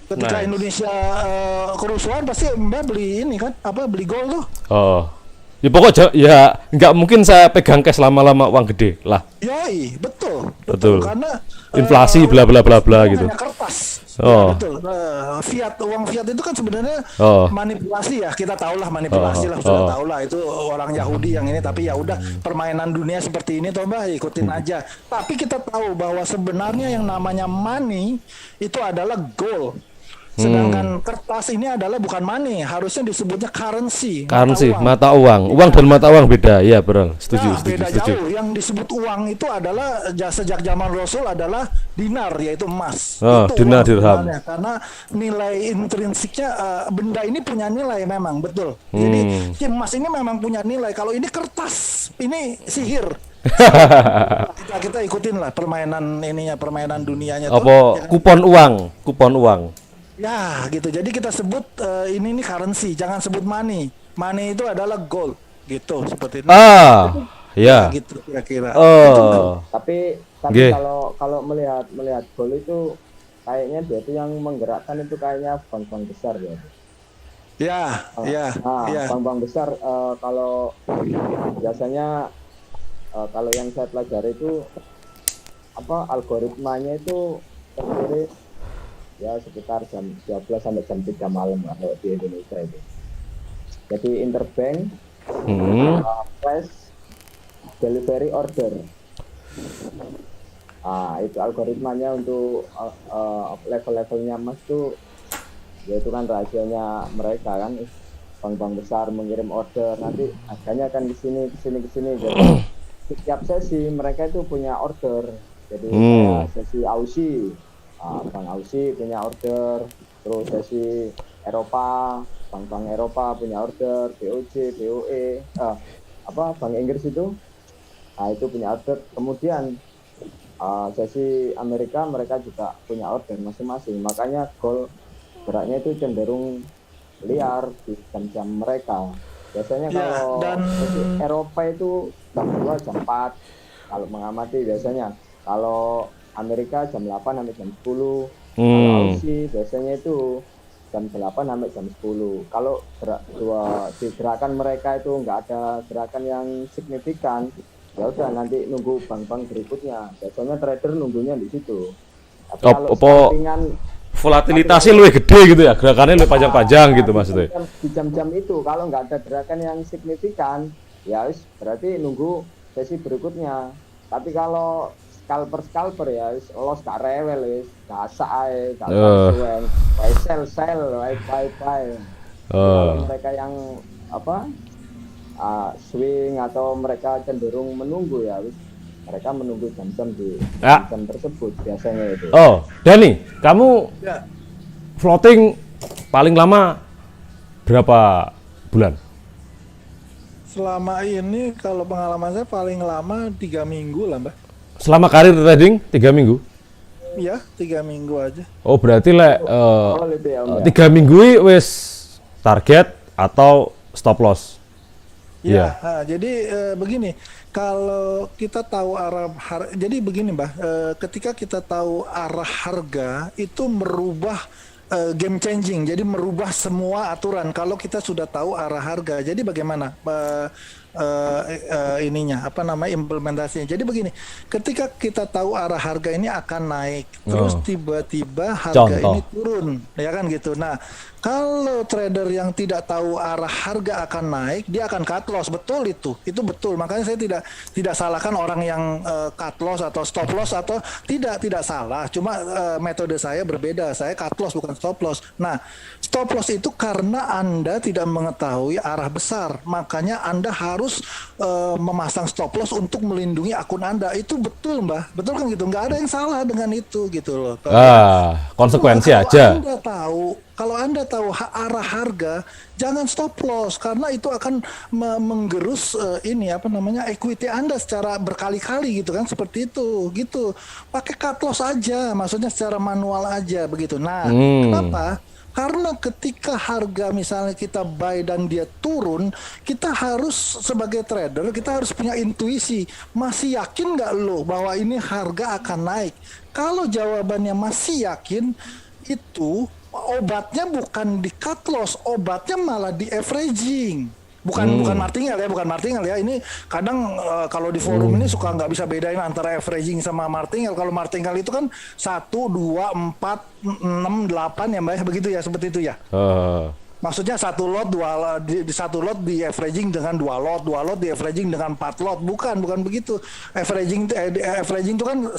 Ketika Indonesia kerusuhan pasti Mbak beli ini kan, beli gold tuh. Ya pokoknya ya nggak mungkin saya pegang cash lama-lama, uang gede lah. Yoi, betul. Karena inflasi bla bla bla bla gitu. Hanya kertas. Ya, betul. Uang fiat itu kan sebenarnya manipulasi ya. Kita tahulah manipulasi lah, sudah tahulah itu orang Yahudi yang ini. Tapi ya udah, permainan dunia seperti ini toh Mbak, ikutin aja. Tapi kita tahu bahwa sebenarnya yang namanya money itu adalah gold. Sedangkan kertas ini adalah bukan money, harusnya disebutnya currency. Mata uang dan mata uang beda. Ya betul, setuju. Beda jauh. Yang disebut uang itu adalah sejak zaman Rasul adalah dinar, yaitu emas. Itu dinar dirham. Karena nilai intrinsiknya, benda ini punya nilai memang, betul. Jadi emas ini memang punya nilai. Kalau ini kertas, ini sihir. kita ikutin lah permainan dunianya. Kupon uang. Ya gitu, jadi kita sebut ini currency, jangan sebut money. Money itu adalah gold, gitu seperti itu. Ya. Gitu kira-kira. Tapi kalau melihat gold itu kayaknya dia itu yang menggerakkan itu kayaknya bank-bank besar ya. Bank-bank besar kalau biasanya kalau yang saya pelajari itu algoritmanya itu terdiri ya sekitar jam 12 sampai jam 3 malam kalau di Indonesia itu. Jadi interbank, flash, delivery order. Itu algoritmanya untuk level-levelnya emas tuh, yaitu kan rahasianya mereka kan, bank-bank besar mengirim order, nanti harganya akan ke sini. Jadi setiap sesi mereka itu punya order. Jadi sesi Aussie, Bank Aussie punya order, terus sesi Eropa, bank-bank Eropa punya order, BOJ, BOE, Bank Inggris itu punya order. Kemudian sesi Amerika mereka juga punya order masing-masing. Makanya gold geraknya itu cenderung liar di jam-jam mereka. Biasanya kalau sesi Eropa itu jam 2, jam 4 kalau mengamati biasanya. Kalau Amerika jam 8 sampai jam 10. Kalau Hmm. Aussie biasanya itu jam 8 sampai jam 10. Kalau di gerakan mereka itu nggak ada gerakan yang signifikan, ya udah nanti nunggu bank-bank berikutnya. Biasanya trader nunggunya di situ. Tapi kalau scalpingan Volatilitasnya lebih gede gitu ya, gerakannya lebih panjang-panjang gitu maksudnya. di jam-jam itu kalau nggak ada gerakan yang signifikan, ya wis berarti nunggu sesi berikutnya. Tapi kalau scalper ya wis los gak rewel wis, gasak ae, gak suwen, sell buy. Kalau mereka yang swing atau mereka cenderung menunggu ya wis, mereka menunggu jam-jam di jam tersebut biasanya itu. Oh, Dani, kamu Ya. floating paling lama berapa bulan? Selama ini kalau pengalaman saya paling lama 3 minggu lah Mbak. Selama karir trading 3 minggu? Iya 3 minggu aja. Oh, berarti Lebih ya, Om, ya. 3 minggu wis target atau stop loss? Ya, Iya. jadi begini, kalau kita tahu jadi begini Mbak, ketika kita tahu arah harga itu merubah game changing, jadi merubah semua aturan. Kalau kita sudah tahu arah harga, jadi bagaimana ininya, implementasinya. Jadi begini, ketika kita tahu arah harga ini akan naik, terus tiba-tiba harga ini turun, ya kan gitu. Nah, kalau trader yang tidak tahu arah harga akan naik, dia akan cut loss. Betul itu betul. Makanya saya tidak salahkan orang yang cut loss atau stop loss atau tidak salah. Cuma metode saya berbeda. Saya cut loss bukan stop loss. Nah, stop loss itu karena Anda tidak mengetahui arah besar. Makanya Anda harus memasang stop loss untuk melindungi akun Anda. Itu betul, Mbak. Betul kan gitu. Nggak ada yang salah dengan itu gitu loh. Konsekuensi aja. Kalau Anda tahu arah harga, jangan stop loss karena itu akan menggerus equity Anda secara berkali-kali gitu kan, seperti itu gitu. Pakai cut loss aja, maksudnya secara manual aja begitu. Nah, kenapa? Karena ketika harga misalnya kita buy dan dia turun, kita harus sebagai trader, kita harus punya intuisi. Masih yakin nggak lo bahwa ini harga akan naik? Kalau jawabannya masih yakin, itu obatnya bukan di cut loss, obatnya malah di averaging. Bukan martingale ya. Ini kadang kalau di forum ini suka nggak bisa bedain antara averaging sama martingale. Kalau martingale itu kan 1, 2, 4, 6, 8 ya Mbak, begitu ya, seperti itu ya. Maksudnya satu lot di averaging dengan 2 lot di averaging dengan 4 lot, bukan begitu. Averaging itu kan 1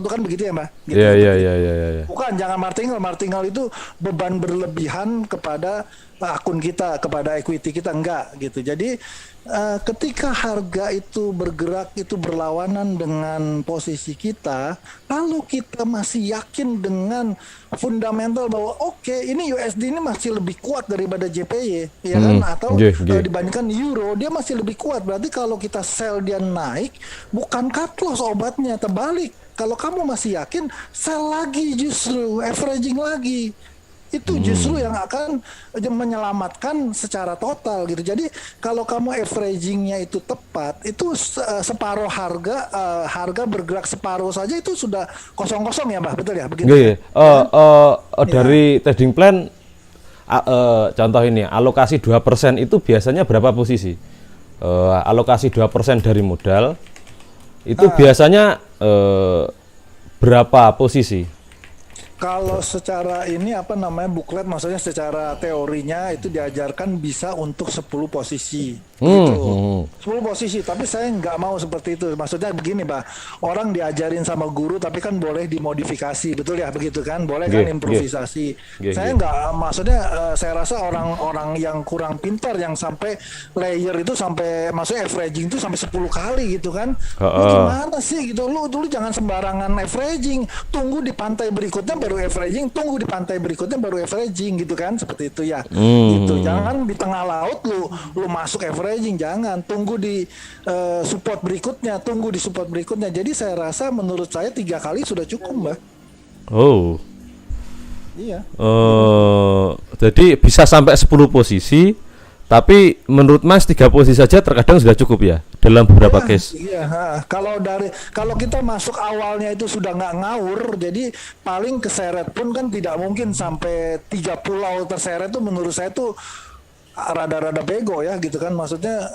kan begitu ya Mbak. Gitu, Iya. Bukan, jangan martingale itu beban berlebihan kepada akun kita, kepada equity kita, enggak gitu. Jadi ketika harga itu bergerak, itu berlawanan dengan posisi kita, lalu kita masih yakin dengan fundamental bahwa ini USD ini masih lebih kuat daripada JPY, ya kan, atau dibandingkan euro dia masih lebih kuat, berarti kalau kita sell dia naik, bukan cut loss obatnya, terbalik. Kalau kamu masih yakin, sell lagi, justru averaging lagi. Itu justru yang akan menyelamatkan secara total gitu. Jadi kalau kamu averagingnya itu tepat, itu separuh harga bergerak separuh saja itu sudah kosong-kosong ya Mbak, betul ya? Begitu. Dari trading plan, contoh ini alokasi 2% itu biasanya berapa posisi? Alokasi 2% dari modal itu biasanya berapa posisi? Kalau secara buklet, maksudnya secara teorinya itu diajarkan bisa untuk 10 posisi gitu. 10 posisi, tapi saya nggak mau seperti itu. Maksudnya begini Pak, orang diajarin sama guru tapi kan boleh dimodifikasi, betul ya, begitu kan, boleh kan improvisasi. Saya nggak, maksudnya saya rasa orang-orang yang kurang pintar yang sampai layer itu sampai, maksudnya averaging itu sampai 10 kali gitu kan. Lu gimana sih gitu, lu jangan sembarangan averaging, tunggu di pantai berikutnya baru averaging, tunggu di pantai berikutnya baru averaging gitu kan, seperti itu ya. Gitu. Jangan di tengah laut lu masuk averaging, jangan, tunggu di support berikutnya, Jadi saya rasa, menurut saya 3 kali sudah cukup Mbak. Iya. Jadi bisa sampai 10 posisi, Tapi menurut Mas 3 posisi saja terkadang sudah cukup ya dalam beberapa Ya, case. iya, kalau kita masuk awalnya itu sudah nggak ngawur, jadi paling keseret pun kan tidak mungkin sampai 3 pulau terseret tuh menurut saya tuh rada-rada bego ya gitu kan, maksudnya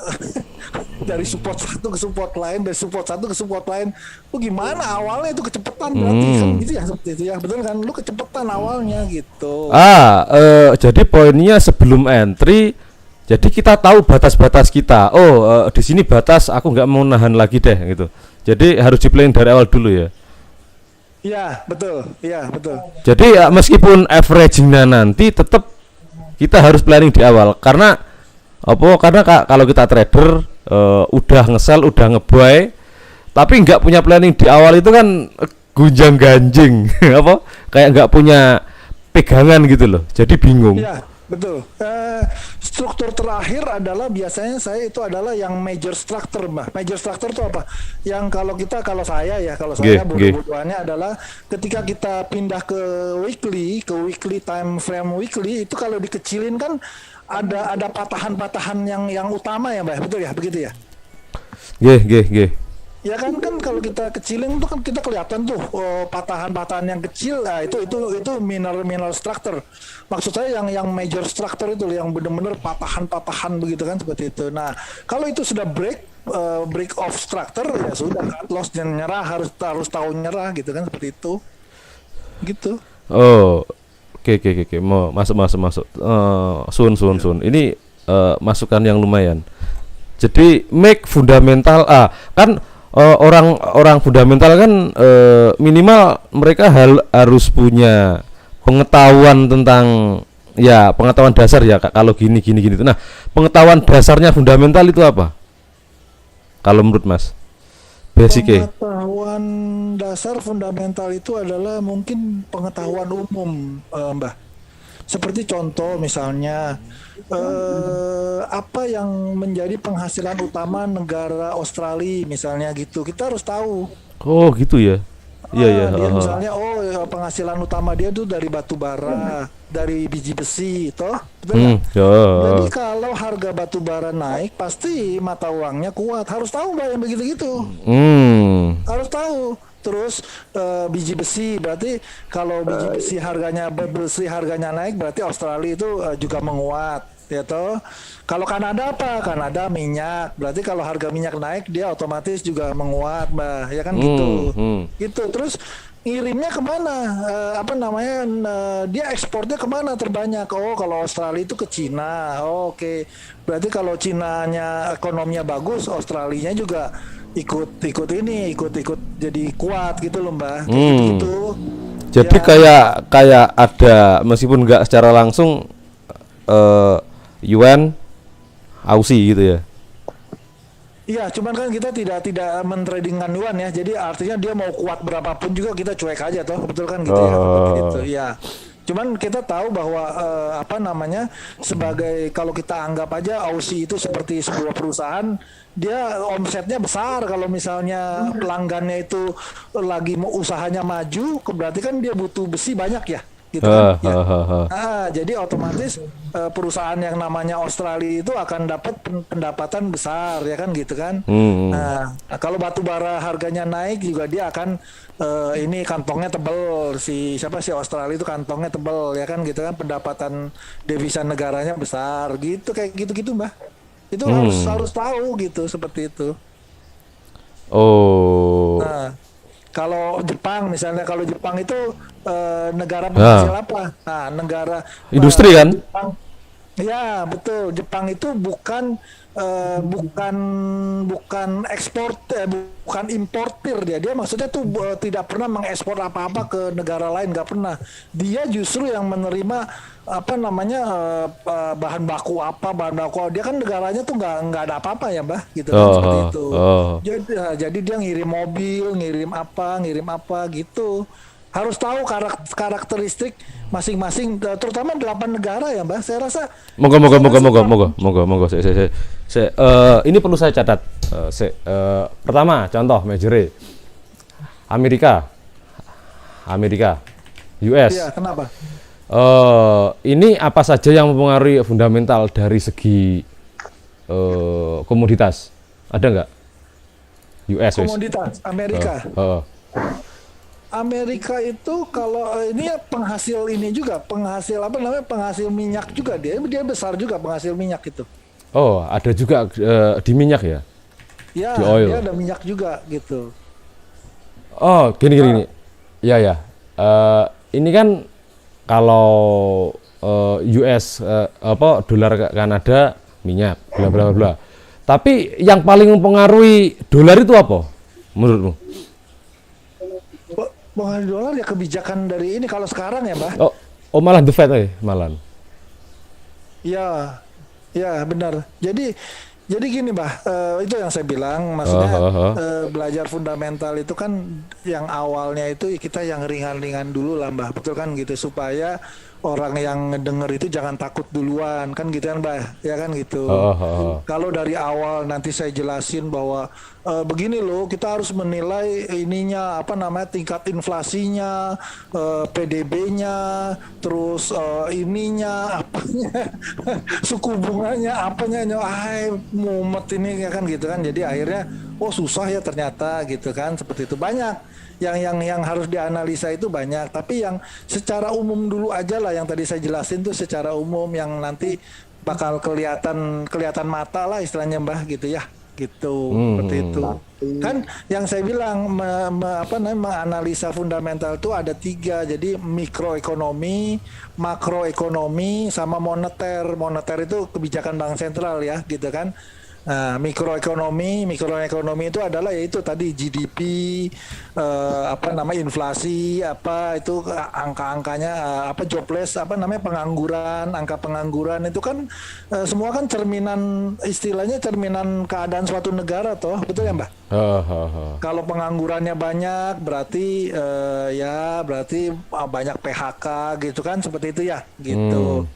dari support satu ke support lain, dari support satu ke support lain, lu gimana awalnya itu kecepatan berarti kan gitu ya, seperti itu ya, betul kan, lu kecepatan awalnya gitu. Jadi poinnya sebelum entry, jadi kita tahu batas-batas kita. Oh, di sini batas aku nggak mau nahan lagi deh gitu. Jadi harus di planning dari awal dulu ya. Iya betul, iya betul. Jadi ya, meskipun averagingnya nanti tetap kita harus planning di awal karena apa? Karena kalau kita trader udah ngesel, udah ngebuy, tapi nggak punya planning di awal itu kan gunjang ganjing apa? Kayak nggak punya pegangan gitu loh. Jadi bingung. Iya betul. Struktur terakhir adalah biasanya saya itu adalah yang major structure, Mbak. Major structure itu apa? Yang kalau saya bodoh-bodohannya adalah ketika kita pindah ke weekly time frame weekly itu kalau dikecilin kan ada patahan-patahan yang utama ya, Mbak. Betul ya, begitu ya? Nggih. Ya kan kalau kita kecilin itu kan kita kelihatan tuh patahan-patahan yang kecil, nah itu mineral structure. Maksud saya yang major structure itu yang benar-benar patahan-patahan begitu kan, seperti itu. Nah, kalau itu sudah break off structure ya sudah cut loss dan nyerah, harus tahu nyerah gitu kan, seperti itu. Gitu. Oh. Oke. Mau masuk. Sun. Ini masukan yang lumayan. Jadi make fundamental kan orang fundamental kan minimal mereka harus punya pengetahuan tentang ya pengetahuan dasar ya kalau gini. Nah, pengetahuan dasarnya fundamental itu apa? Kalau menurut Mas? Basic. Pengetahuan dasar fundamental itu adalah mungkin pengetahuan umum, Mbah. Seperti contoh misalnya apa yang menjadi penghasilan utama negara Australia misalnya gitu, kita harus tahu. Oh gitu ya. Iya. Dia misalnya penghasilan utama dia tuh dari batu bara, dari biji besi, toh. Betul nggak? Jadi kalau harga batu bara naik, pasti mata uangnya kuat. Harus tahu Mbak yang begitu-gitu. Harus tahu. Terus biji besi, berarti kalau biji besi harganya naik, berarti Australia itu juga menguat, ya toh. Kalau Kanada apa? Kanada minyak, berarti kalau harga minyak naik, dia otomatis juga menguat, Mbak, ya kan gitu. Gitu. Terus ngirimnya kemana? Dia ekspornya kemana terbanyak? Oh, kalau Australia itu ke Cina. Oh, oke. Berarti kalau Cinanya ekonominya bagus, Australianya juga ikut jadi kuat gitu loh, Mbak. Gitu. Jadi ya. kayak ada meskipun nggak secara langsung yuan Aussie gitu ya. Iya, cuman kan kita tidak mentradingkan yuan ya. Jadi artinya dia mau kuat berapapun juga kita cuek aja toh, betul kan gitu ya. Gitu. Ya. Cuman kita tahu bahwa sebagai kalau kita anggap aja Aussie itu seperti sebuah perusahaan, dia omsetnya besar. Kalau misalnya pelanggannya itu lagi usahanya maju, berarti kan dia butuh besi banyak ya, gitu kan. Jadi otomatis perusahaan yang namanya Australia itu akan dapat pendapatan besar ya kan, gitu kan. Nah, kalau batu bara harganya naik juga dia akan ini kantongnya tebel, si Australia itu kantongnya tebel ya kan, gitu kan, pendapatan devisa negaranya besar gitu, kayak gitu Mbak. Itu harus tahu gitu, seperti itu. Oh. Nah, kalau Jepang misalnya, kalau Jepang itu negara penghasil apa? Nah, negara industri kan? Jepang, ya betul. Jepang itu bukan ekspor, bukan importir dia. Dia maksudnya tuh tidak pernah mengekspor apa-apa ke negara lain, nggak pernah. Dia justru yang menerima bahan baku dia kan negaranya tuh nggak ada apa-apa ya, Mbah, gitu kan, seperti itu. Jadi dia ngirim mobil, ngirim apa gitu. Harus tahu karakteristik masing-masing, terutama 8 negara ya, Mbah. Saya rasa Moga. Ini perlu saya catat. Pertama, contoh major Amerika, US. Iya, kenapa? Ini apa saja yang mempengaruhi fundamental dari segi komoditas? Ada nggak? US wes. Komoditas Amerika. Amerika itu kalau ini ya penghasil ini juga, penghasil apa namanya, penghasil minyak juga, dia besar juga penghasil minyak itu. Oh, ada juga di minyak ya? Ya, Di oil. dia ada minyak juga gitu. Oh, gini. Ya ya. Ini kan kalau US apa dolar Kanada minyak, bla bla bla. Tapi yang paling mempengaruhi dolar itu apa menurutmu? Pengaruh dolar ya kebijakan dari ini kalau sekarang ya, Mbak. Oh malah the Fed malah. Ya, ya benar. Jadi gini, Mbah, itu yang saya bilang, maksudnya belajar fundamental itu kan yang awalnya itu kita yang ringan-ringan dulu lah, Mbah, betul kan gitu, supaya orang yang ngedenger itu jangan takut duluan, kan gitu kan, Mbah, ya kan gitu. Kalau dari awal nanti saya jelasin bahwa begini loh, kita harus menilai ininya apa namanya, tingkat inflasinya, PDB-nya, terus ininya apanya, suku bunganya apanya, mumet ini ya kan gitu kan. Jadi akhirnya susah ya ternyata gitu kan, seperti itu. Banyak yang harus dianalisa itu banyak, tapi yang secara umum dulu aja lah yang tadi saya jelasin tuh secara umum yang nanti bakal kelihatan mata lah istilahnya, Mbah, gitu ya. Gitu, seperti itu. Kan yang saya bilang menganalisa fundamental itu ada 3, jadi mikroekonomi, makroekonomi, sama moneter. Moneter itu kebijakan bank sentral ya, gitu kan. Nah, mikroekonomi itu adalah yaitu tadi GDP, inflasi, apa itu angka-angkanya, jobless, pengangguran, angka pengangguran itu kan semua kan cerminan, istilahnya cerminan keadaan suatu negara toh, betul ya, Mbak? Kalau penganggurannya banyak berarti berarti banyak PHK gitu kan, seperti itu ya, gitu.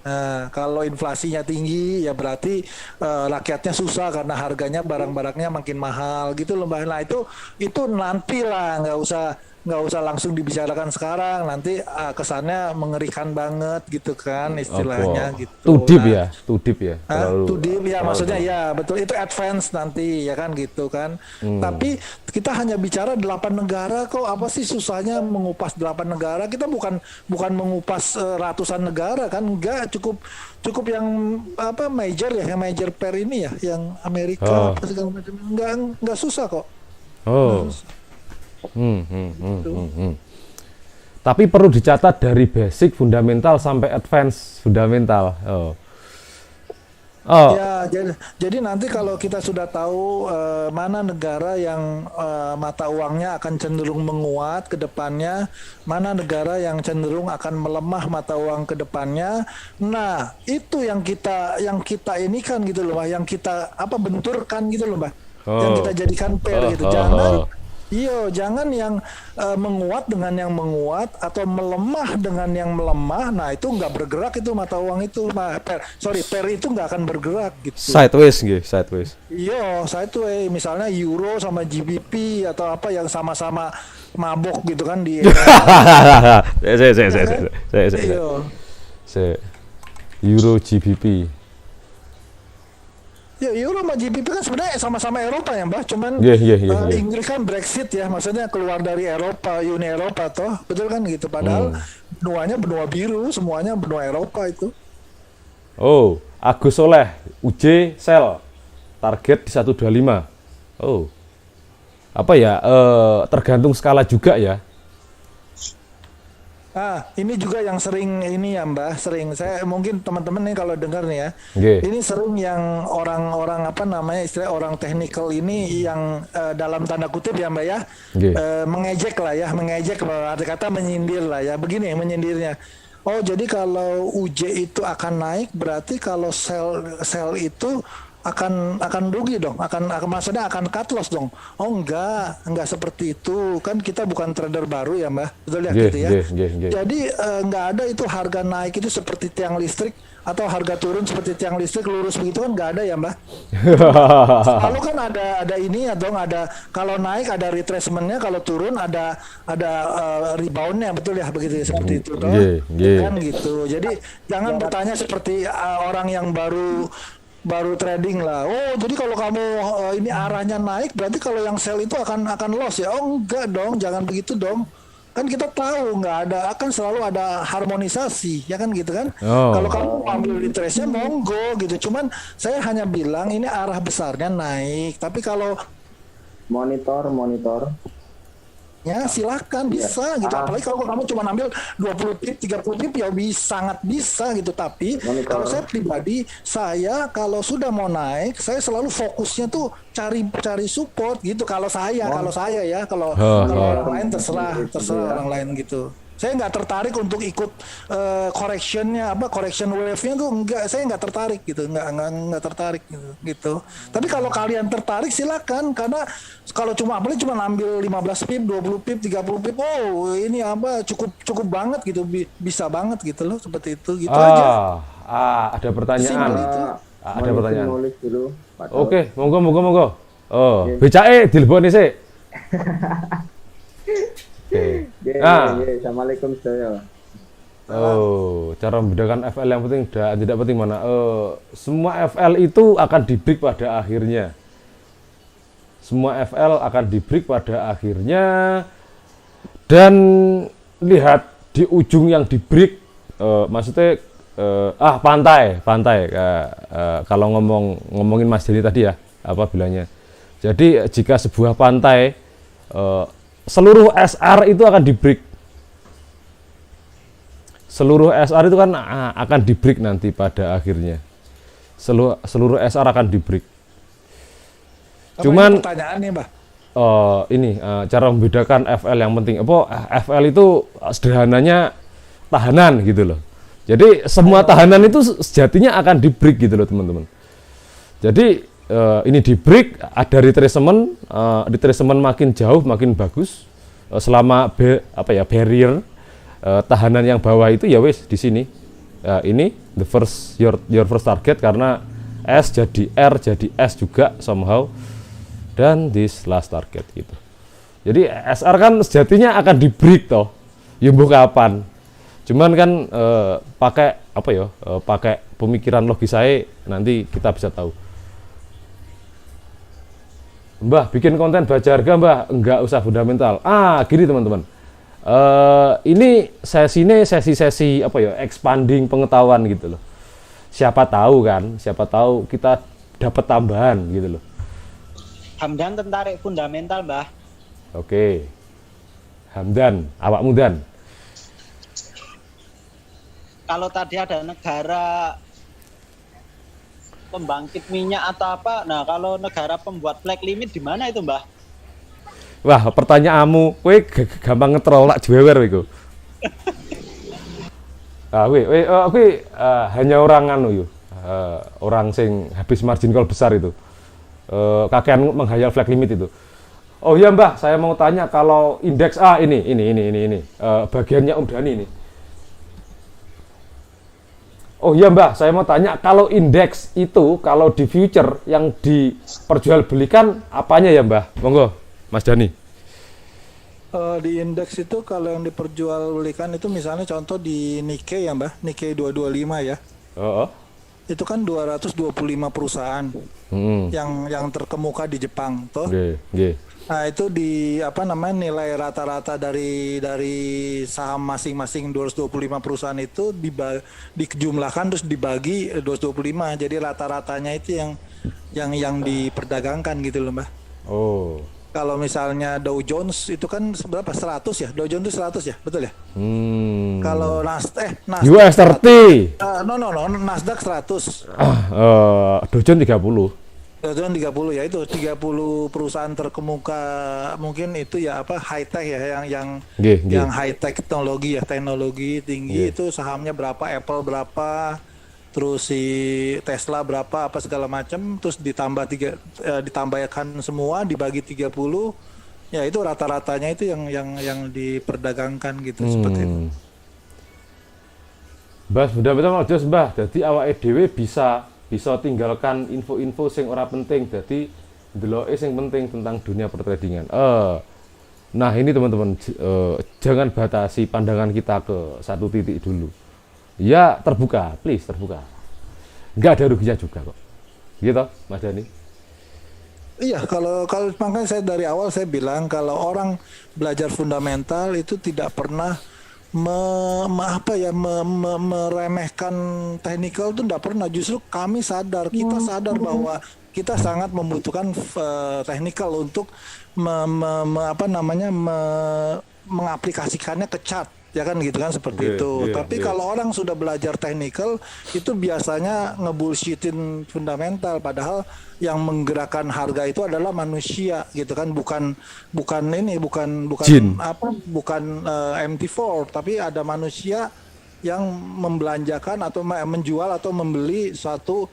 Nah, kalau inflasinya tinggi ya berarti rakyatnya susah karena harganya barang-barangnya makin mahal gitu loh, Mbak. Nah itu nanti lah, nggak usah langsung dibicarakan sekarang, nanti kesannya mengerikan banget gitu kan istilahnya gitu. Tudip ya. Tudip ya, maksudnya ya betul, itu advance nanti ya kan gitu kan. Tapi kita hanya bicara 8 negara kok, apa sih susahnya mengupas 8 negara? Kita bukan mengupas ratusan negara kan, enggak, cukup yang major ya, yang major pair ini ya, yang Amerika segala macam, enggak susah kok. Tapi perlu dicatat dari basic fundamental sampai advance fundamental. Ya, jadi nanti kalau kita sudah tahu mana negara yang mata uangnya akan cenderung menguat ke depannya, mana negara yang cenderung akan melemah mata uang ke depannya. Nah, itu yang kita ini kan gitu loh, Mbak, yang kita benturkan gitu loh, Mbak. Yang kita jadikan pair gitu. Jangan yang menguat dengan yang menguat atau melemah dengan yang melemah. Nah, itu nggak bergerak itu mata uang itu. Pair itu nggak akan bergerak gitu. Sideways. Iya, sideways. Misalnya euro sama GBP atau apa yang sama-sama mabok gitu kan di Euro GBP. Ya, euro sama GBP kan sebenarnya sama-sama Eropa ya, Mbak. Cuman Inggris kan Brexit ya, maksudnya keluar dari Eropa, Uni Eropa toh, betul kan gitu. Padahal benuanya benua biru, semuanya benua Eropa itu. Agus Soleh, UJ sell target di 125. Tergantung skala juga ya. Ini juga yang sering ini ya, Mbak, saya mungkin teman-teman nih kalau dengar nih ya, ini sering yang orang-orang istilah orang teknikal ini yang dalam tanda kutip ya, Mbak ya, mengejek arti kata menyindir lah ya, begini menyindirnya. Jadi kalau UJ itu akan naik berarti kalau sell itu akan rugi dong, akan maksudnya akan cut loss dong. Oh enggak seperti itu. Kan kita bukan trader baru ya, Mbak. Betul ya gitu ya. Jadi enggak ada itu harga naik itu seperti tiang listrik atau harga turun seperti tiang listrik lurus begitu kan enggak ada ya, Mbak. Lalu kan ada ini ya dong, ada kalau naik ada retracementnya, kalau turun ada reboundnya, betul ya begitu ya, seperti itu dong. Kan gitu. Jadi jangan bertanya seperti orang yang baru trading lah. Oh, jadi kalau kamu ini arahnya naik, berarti kalau yang sell itu akan loss ya? Oh, enggak dong, jangan begitu dong. Kan kita tahu akan selalu ada harmonisasi, ya kan gitu kan? Kalau kamu ambil retrace-nya monggo gitu. Cuman saya hanya bilang ini arah besarnya naik, tapi kalau monitor ya silakan bisa gitu. Apalagi kalau kamu cuma ambil 20 pip 30 pip ya sangat bisa gitu. Tapi kalau saya pribadi, saya kalau sudah mau naik, saya selalu fokusnya tuh cari support gitu. Kalau saya ya, kalau orang lain terserah orang lain gitu. Saya nggak tertarik untuk ikut correction wave-nya tuh saya nggak tertarik gitu, nggak tertarik gitu. Tapi kalau kalian tertarik silakan, karena kalau cuma ambil 15 pip, 20 pip, 30 pip, oh ini cukup banget gitu, bisa banget gitu loh, seperti itu gitu aja. Ada pertanyaan. Ada pertanyaan. Dulu, Oke, monggo. Oh, BCE dileboni sih. Assalamualaikum saya. Cara membedakan FL yang penting dan tidak penting mana? Semua FL itu akan di-break pada akhirnya. Semua FL akan di-break pada akhirnya. Dan lihat di ujung yang di-break, maksudnya pantai. Kalau ngomongin Mas Denny tadi ya, apa bilangnya? Jadi jika sebuah pantai seluruh SR itu akan di-break. Seluruh SR itu kan akan di-break nanti pada akhirnya. Seluruh SR akan di-break. Cuman pertanyaannya, Mbak. Cara membedakan FL yang penting. FL itu sederhananya tahanan gitu loh. Jadi semua tahanan itu sejatinya akan di-break gitu loh, teman-teman. Jadi ini di-break, ada retracement makin jauh makin bagus. Selama barrier tahanan yang bawah itu ya wes di sini. Ini your first target, karena S jadi R jadi S juga somehow, dan this last target gitu. Jadi SR kan sejatinya akan di-break toh. Yumbuh kapan? Cuman kan pakai pemikiran logis saya nanti kita bisa tahu. Mbah, bikin konten baca harga, Mbah, enggak usah fundamental. Gini teman-teman. Ini sesi expanding pengetahuan gitu loh. Siapa tahu kita dapat tambahan gitu loh. Hamdan tertarik fundamental, Mbah. Oke. Hamdan, awakmu Dan. Kalau tadi ada negara pembangkit minyak atau apa, nah kalau negara pembuat flag limit di mana itu, Mbah? Wah, pertanyaanmu, kowe gampang ngetrol lak jewer iku. Hanya orang orang sing habis margin call besar itu. Kakean menghayal flag limit itu. Oh iya, Mbah, saya mau tanya kalau indeks ini bagiannya Om Dhani ini. Oh iya, Mbah, saya mau tanya kalau indeks itu kalau di future yang diperjualbelikan apanya ya, Mbah? Monggo, Mas Dhani. Di indeks itu kalau yang diperjualbelikan itu misalnya contoh di Nikkei ya, Mbah, Nikkei 225 ya. Itu kan 225 perusahaan yang terkemuka di Jepang toh. Nah, itu di nilai rata-rata dari saham masing-masing 225 perusahaan itu dijumlahkan terus dibagi 225. Jadi rata-ratanya itu yang diperdagangkan gitu loh, Mbak. Oh. Kalau misalnya Dow Jones itu kan berapa? 100 ya? Dow Jones itu 100 ya? Betul ya? Kalau Nasdaq US 30. Nasdaq 100. Dow Jones 30. Dow Jones 30 ya, itu 30 perusahaan terkemuka mungkin itu ya high tech ya, yang high tech teknologi tinggi itu sahamnya berapa, Apple berapa, terus si Tesla berapa apa segala macam, terus ditambahkan semua dibagi 30, ya itu rata-ratanya itu yang diperdagangkan gitu seperti itu. Mbah, betul mau jos Mbah. Jadi awake dhewe bisa tinggalkan info-info sing ora penting. Jadi ndeloke sing penting tentang dunia pertradingan. Nah, ini teman-teman, jangan batasi pandangan kita ke satu titik dulu. Ya, terbuka, please terbuka. Nggak ada ruginya juga kok. Gitu, Mas Dani. Iya, kalau makanya saya dari awal saya bilang kalau orang belajar fundamental itu tidak pernah meremehkan technical, itu tidak pernah. Justru kami sadar, kita sadar bahwa kita sangat membutuhkan technical untuk mengaplikasikannya ke chart, ya kan gitu kan seperti itu. Tapi kalau orang sudah belajar technical itu biasanya ngebullshitin fundamental, padahal yang menggerakkan harga itu adalah manusia gitu kan, bukan Jin. MT4, tapi ada manusia yang membelanjakan atau menjual atau membeli suatu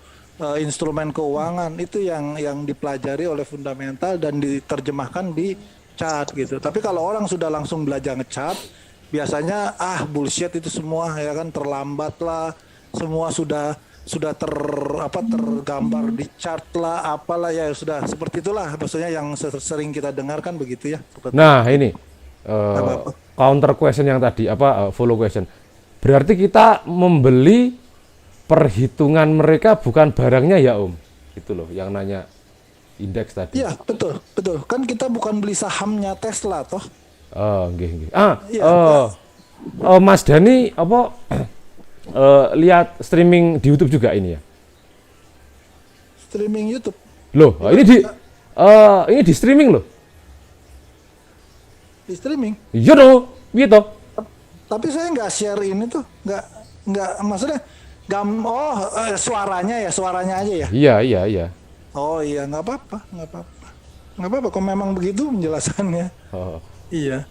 instrumen keuangan. Itu yang dipelajari oleh fundamental dan diterjemahkan di chart gitu. Tapi kalau orang sudah langsung belajar ngechart, biasanya bullshit itu semua, ya kan, terlambat lah, semua sudah tergambar di chart lah, apalah, ya sudah seperti itulah maksudnya yang sering kita dengarkan begitu ya. Nah, ini counter question yang tadi follow question. Berarti kita membeli perhitungan mereka bukan barangnya ya Om. Itu loh yang nanya indeks tadi. Iya, betul. Kan kita bukan beli sahamnya Tesla toh. Nggih. Iya, Mas Dani lihat streaming di YouTube juga ini ya? Streaming YouTube. Loh, ini di streaming loh. Di streaming. Iya loh, gitu. Tapi saya nggak share ini tuh, nggak maksudnya suaranya aja ya. Iya. Oh iya, nggak apa-apa. Kok memang begitu penjelasannya. Iya.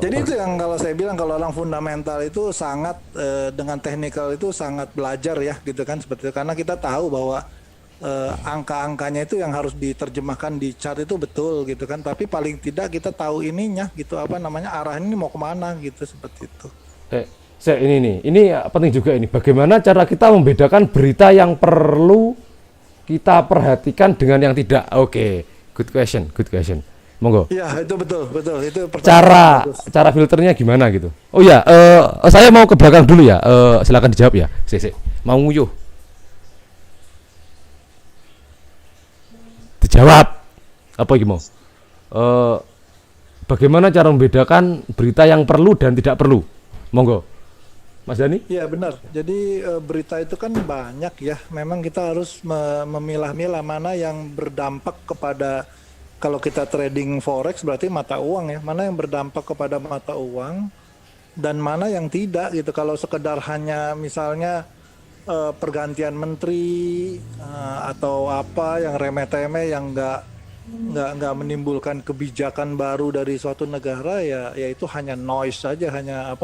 Jadi itu yang kalau saya bilang, kalau orang fundamental itu sangat dengan technical itu sangat belajar ya gitu kan seperti itu. Karena kita tahu bahwa angka-angkanya itu yang harus diterjemahkan di chart itu betul gitu kan. Tapi paling tidak kita tahu ininya gitu, arah ini mau kemana gitu, seperti itu. Ini penting juga ini. Bagaimana cara kita membedakan berita yang perlu kita perhatikan dengan yang tidak? Oke, good question. Monggo. Iya, itu betul. Itu Cara filternya gimana gitu? Oh ya, saya mau ke belakang dulu ya. Silakan dijawab ya. Mau nguyuh. Dijawab. Apa gimana? Bagaimana cara membedakan berita yang perlu dan tidak perlu? Monggo. Mas Dani? Iya benar. Jadi berita itu kan banyak ya. Memang kita harus memilah-milah mana yang berdampak kepada, kalau kita trading forex berarti mata uang ya, mana yang berdampak kepada mata uang dan mana yang tidak gitu. Kalau sekedar hanya misalnya pergantian menteri atau apa yang remeh-temeh yang nggak menimbulkan kebijakan baru dari suatu negara, ya itu hanya noise saja, hanya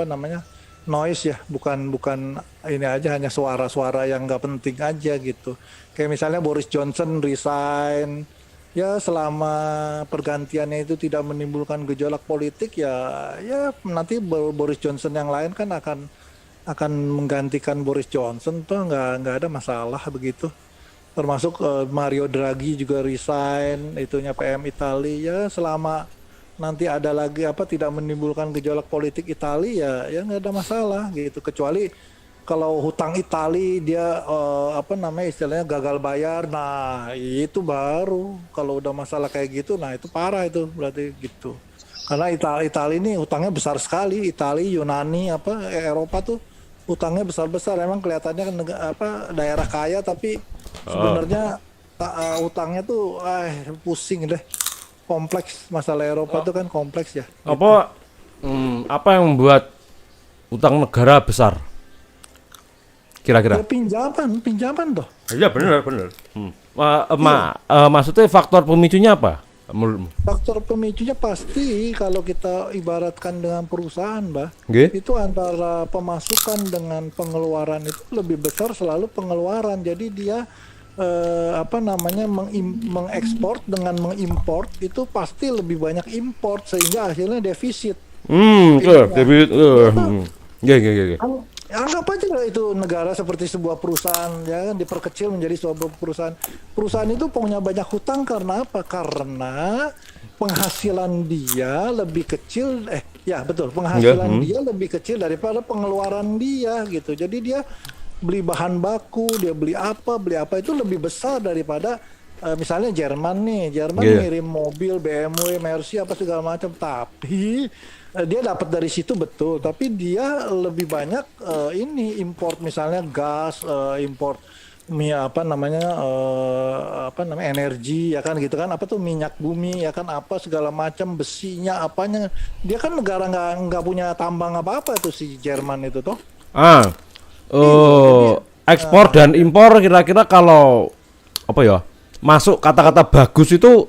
noise ya, bukan ini aja, hanya suara-suara yang nggak penting aja gitu. Kayak misalnya Boris Johnson resign, ya selama pergantiannya itu tidak menimbulkan gejolak politik, ya nanti Boris Johnson yang lain kan akan menggantikan Boris Johnson tuh, nggak ada masalah begitu. Termasuk Mario Draghi juga resign, itunya PM Italia, ya selama nanti ada lagi tidak menimbulkan gejolak politik Italia, ya nggak ada masalah gitu. Kecuali kalau hutang Italia dia istilahnya gagal bayar, nah itu baru kalau udah masalah kayak gitu, nah itu parah itu berarti gitu. Karena Italia ini hutangnya besar sekali, Italia, Yunani, Eropa tuh hutangnya besar-besar. Emang kelihatannya daerah kaya, tapi sebenarnya hutangnya tuh pusing deh. Kompleks, masalah Eropa itu kan kompleks ya. Apa yang membuat utang negara besar? Kira-kira? Ya pinjaman toh. Iya benar. Maksudnya faktor pemicunya apa? menurutmu? Faktor pemicunya pasti kalau kita ibaratkan dengan perusahaan, Mbah, Nggih. itu antara pemasukan dengan pengeluaran itu lebih besar selalu pengeluaran. Jadi dia mengekspor dengan mengimport itu pasti lebih banyak import sehingga akhirnya defisit. Debit. Nggih. Anggap aja lah itu negara seperti sebuah perusahaan ya kan diperkecil menjadi sebuah perusahaan. Perusahaan itu punya banyak hutang karena apa? Karena penghasilan dia lebih kecil penghasilan dia lebih kecil daripada pengeluaran dia gitu. Jadi dia beli bahan baku, dia beli apa itu lebih besar daripada misalnya Jerman ngirim mobil BMW, Mercy apa segala macam, tapi dia dapat dari situ betul, tapi dia lebih banyak import misalnya gas, import energi ya kan gitu kan, apa tuh minyak bumi ya kan, apa segala macam, besinya apanya, dia kan negara nggak punya tambang apa-apa tuh si Jerman itu toh. Ekspor dan impor kira-kira kalau apa ya? Masuk kata-kata bagus itu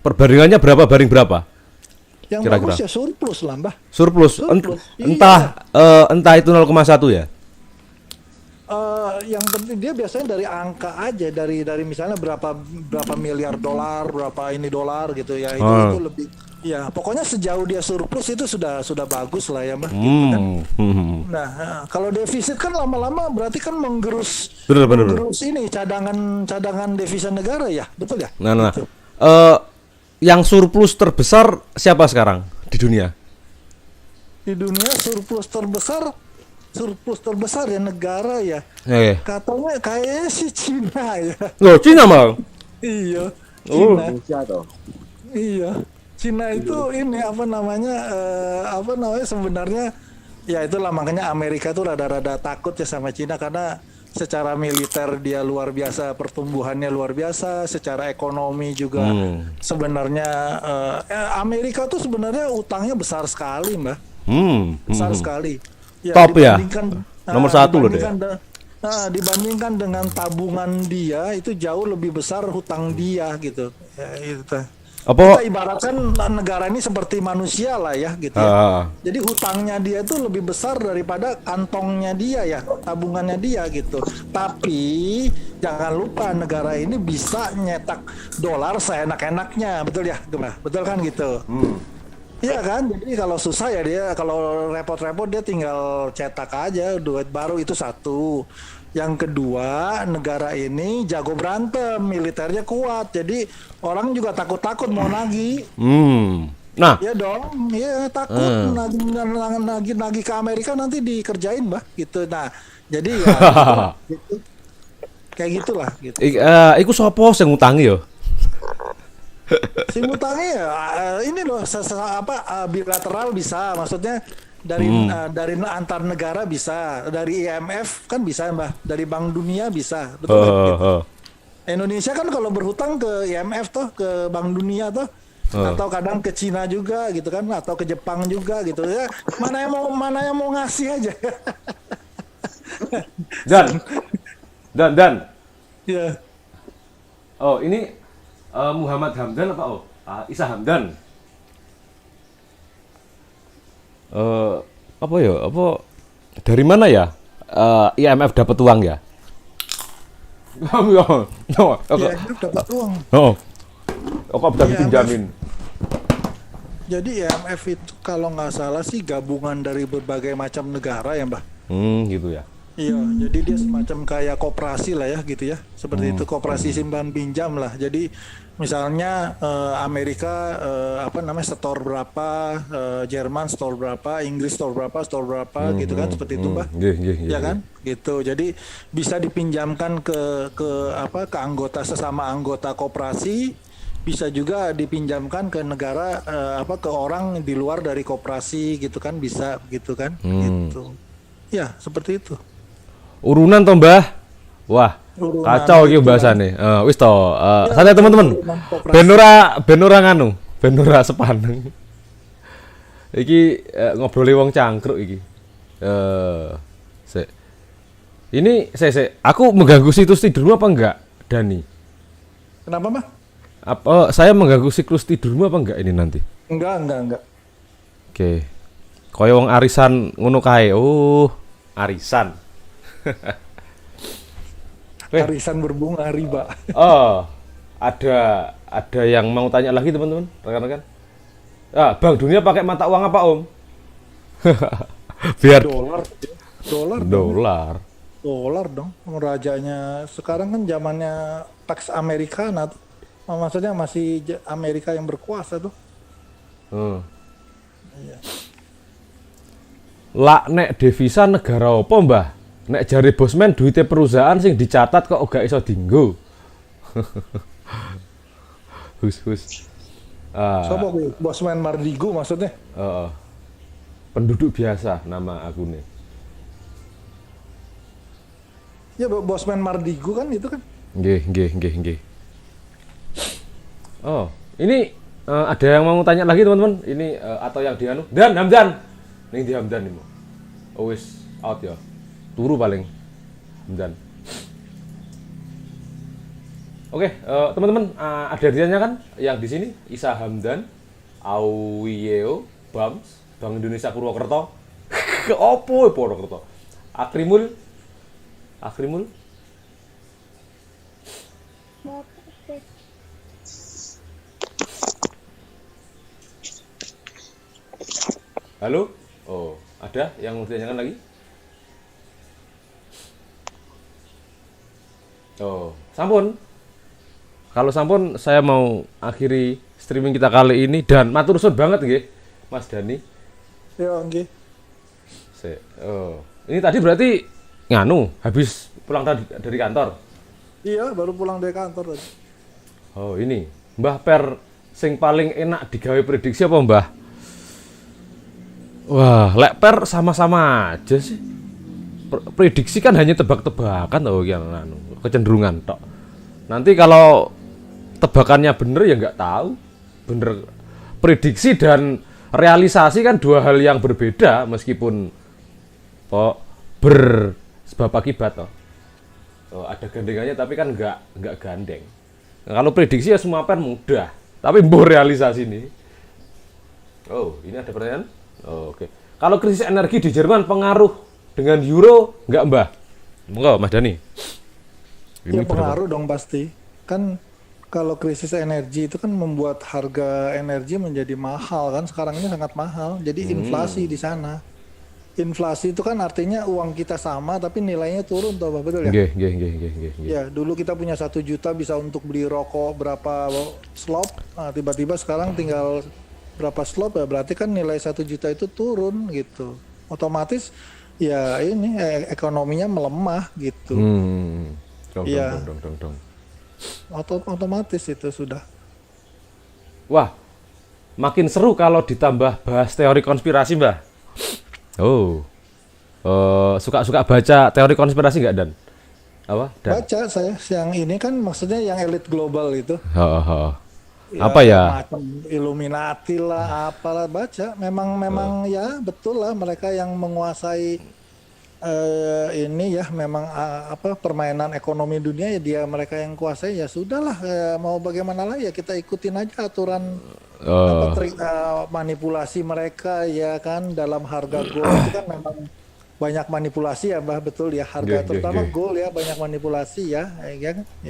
perbandingannya berapa banding berapa? Yang Kira-kira bagus ya surplus lah, Mbah. Surplus. Iya. Entah itu 0,1 ya. Yang penting dia biasanya dari angka aja, dari misalnya berapa miliar dolar, berapa ini dolar gitu ya, itu lebih ya pokoknya sejauh dia surplus itu sudah bagus lah ya, Mbak. Gitu kan. Nah, kalau defisit kan lama-lama berarti kan menggerus ini cadangan devisa negara ya, betul ya? Nah. Gitu. Yang surplus terbesar siapa sekarang di dunia? Di dunia surplus terbesar ya negara ya. Katanya kayaknya si Cina ya. Loh, Cina mal? Iya. Cina. Indonesia toh. Iya. Cina itu ini sebenarnya ya itulah makanya Amerika tuh rada-rada takut ya sama Cina karena secara militer dia luar biasa, pertumbuhannya luar biasa, secara ekonomi juga sebenarnya Amerika tuh sebenarnya utangnya besar sekali, Mbak. Besar sekali. Ya, top ya. Nomor satu loh deh. Dibandingkan dengan tabungan dia itu jauh lebih besar hutang dia gitu. Ya, itu. Kita ibaratkan negara ini seperti manusia lah ya gitu ya. Jadi hutangnya dia tuh lebih besar daripada kantongnya dia ya, tabungannya dia gitu. Tapi jangan lupa negara ini bisa nyetak dolar seenak-enaknya, betul ya? Betul kan gitu. Iya kan? Jadi kalau susah ya dia, kalau repot-repot dia tinggal cetak aja duit baru, itu satu. Yang kedua, negara ini jago berantem, militernya kuat, jadi orang juga takut-takut mau nagih. Nah, ya dong, ya takut nagih ke Amerika nanti dikerjain, Mbak, gitu. Nah, jadi ya gitu. Kayak gitulah. Gitu. Iku sopo sing ngutangi yo? Si ngutangnya ini loh, bilateral bisa, maksudnya dari antar negara bisa, dari IMF kan bisa, Mbak, dari Bank Dunia bisa, betul kan? Gitu. Indonesia kan kalau berhutang ke IMF toh, ke Bank Dunia toh, atau kadang ke Cina juga gitu kan, atau ke Jepang juga gitu ya. Mana yang mau ngasih aja. Dan. Ya. Oh, ini Muhammad Hamdan apa Isa Hamdan? Dari mana ya IMF dapat uang ya? IMF dapat uang. Kok bisa dipinjamin? Jadi IMF itu kalau nggak salah sih gabungan dari berbagai macam negara ya, Mbak. Gitu ya. Iya, jadi dia semacam kayak koperasi lah ya gitu ya, seperti itu, koperasi simpan pinjam lah. Jadi misalnya Amerika setor berapa, Jerman setor berapa, Inggris setor berapa gitu kan, seperti itu, Mbak. Ya kan, gitu. Jadi bisa dipinjamkan ke sesama anggota koperasi, bisa juga dipinjamkan ke negara ke orang di luar dari koperasi gitu kan, bisa gitu kan, gitu. Ya, seperti itu. Urunan toh, Mbah. Wah, kacau iki bahasane. Wis to, santai teman-teman. Ben ora sepaneng. Iki ngobroli wong cangkruk iki. Ini aku mengganggu situs tidurmu apa enggak, Dani? Kenapa, Mbak? Apa saya mengganggu siklus tidurmu apa enggak ini nanti? Enggak. Oke. Kaya wong arisan ngono kae. Oh, arisan. Weh. Arisan berbunga riba. Oh, ada yang mau tanya lagi teman-teman, rekan-rekan. Bank Dunia pakai mata uang apa, Om? Biar Dolar dong. Rajanya sekarang kan zamannya Pax Americana tuh. Maksudnya masih Amerika yang berkuasa tuh. Iya. Lah nek devisa negara apa, Mbah? Nek jari bosmen duitnya perusahaan sing dicatat kok gak iso dienggo. Hus. Sopo kuwi? Bosman Mardigu maksudnya? Penduduk biasa nama akune. Ya Bosman Mardigu kan itu kan. Nggih. Oh, ini ada yang mau tanya lagi teman-teman? Ini atau yang dianu? Dan Hamdan. Ning di Hamdan ini. Oh wis out ya. Turu paling Hamdan. Oke, teman-teman ada ditanyakan yang di sini Isa Hamdan, Auwieo, Bams, Bank Indonesia Purwokerto. Opo Purwokerto? Akrimul. Halo? Oh, ada yang mau ditanyakan lagi? Oh, sampun. Kalau sampun saya mau akhiri streaming kita kali ini dan matur suwun banget nggih, Mas Dani. Ya nggih. Ini tadi berarti nganu habis pulang dari kantor. Iya, baru pulang dari kantor tadi. Oh, ini Mbah Per sing paling enak digawe prediksi apa, Mbah? Wah, lek Per sama-sama aja sih. Prediksi kan hanya tebak-tebakan oh yang anu, kecenderungan tok. Nanti kalau tebakannya bener ya nggak tahu. Bener prediksi dan realisasi kan dua hal yang berbeda meskipun bersebab akibat toh. Ada gandengannya tapi kan nggak gandeng. Nah, kalau prediksi ya semua pen mudah, tapi mbok realisasi nih. Oh, ini ada pertanyaan? Oh, oke. Kalau krisis energi di Jerman pengaruh dengan euro nggak, Mbah? Monggo, Mas Dani. Ya pengaruh dong pasti. Kan kalau krisis energi itu kan membuat harga energi menjadi mahal kan. Sekarang ini sangat mahal. Jadi inflasi di sana. Inflasi itu kan artinya uang kita sama tapi nilainya turun toh, betul ya? Nggih. Ya, dulu kita punya 1 juta bisa untuk beli rokok berapa slop. Nah, tiba-tiba sekarang tinggal berapa slop ya, berarti kan nilai 1 juta itu turun gitu. Otomatis ya ini ekonominya melemah gitu. Dong. Otomatis itu sudah. Wah, makin seru kalau ditambah bahas teori konspirasi, Mbah. Oh, suka baca teori konspirasi nggak, Dan? Apa? Dan? Baca saya, yang ini kan maksudnya yang elit global itu. Ya, apa ya? Macam Illuminati lah, apalah baca. Memang ya betul lah mereka yang menguasai ini ya memang permainan ekonomi dunia ya dia mereka yang kuasai ya sudahlah mau bagaimana lagi ya kita ikutin aja aturan manipulasi mereka ya kan dalam harga gold itu kan memang banyak manipulasi ya Mbah betul ya harga terutama gold ya banyak manipulasi ya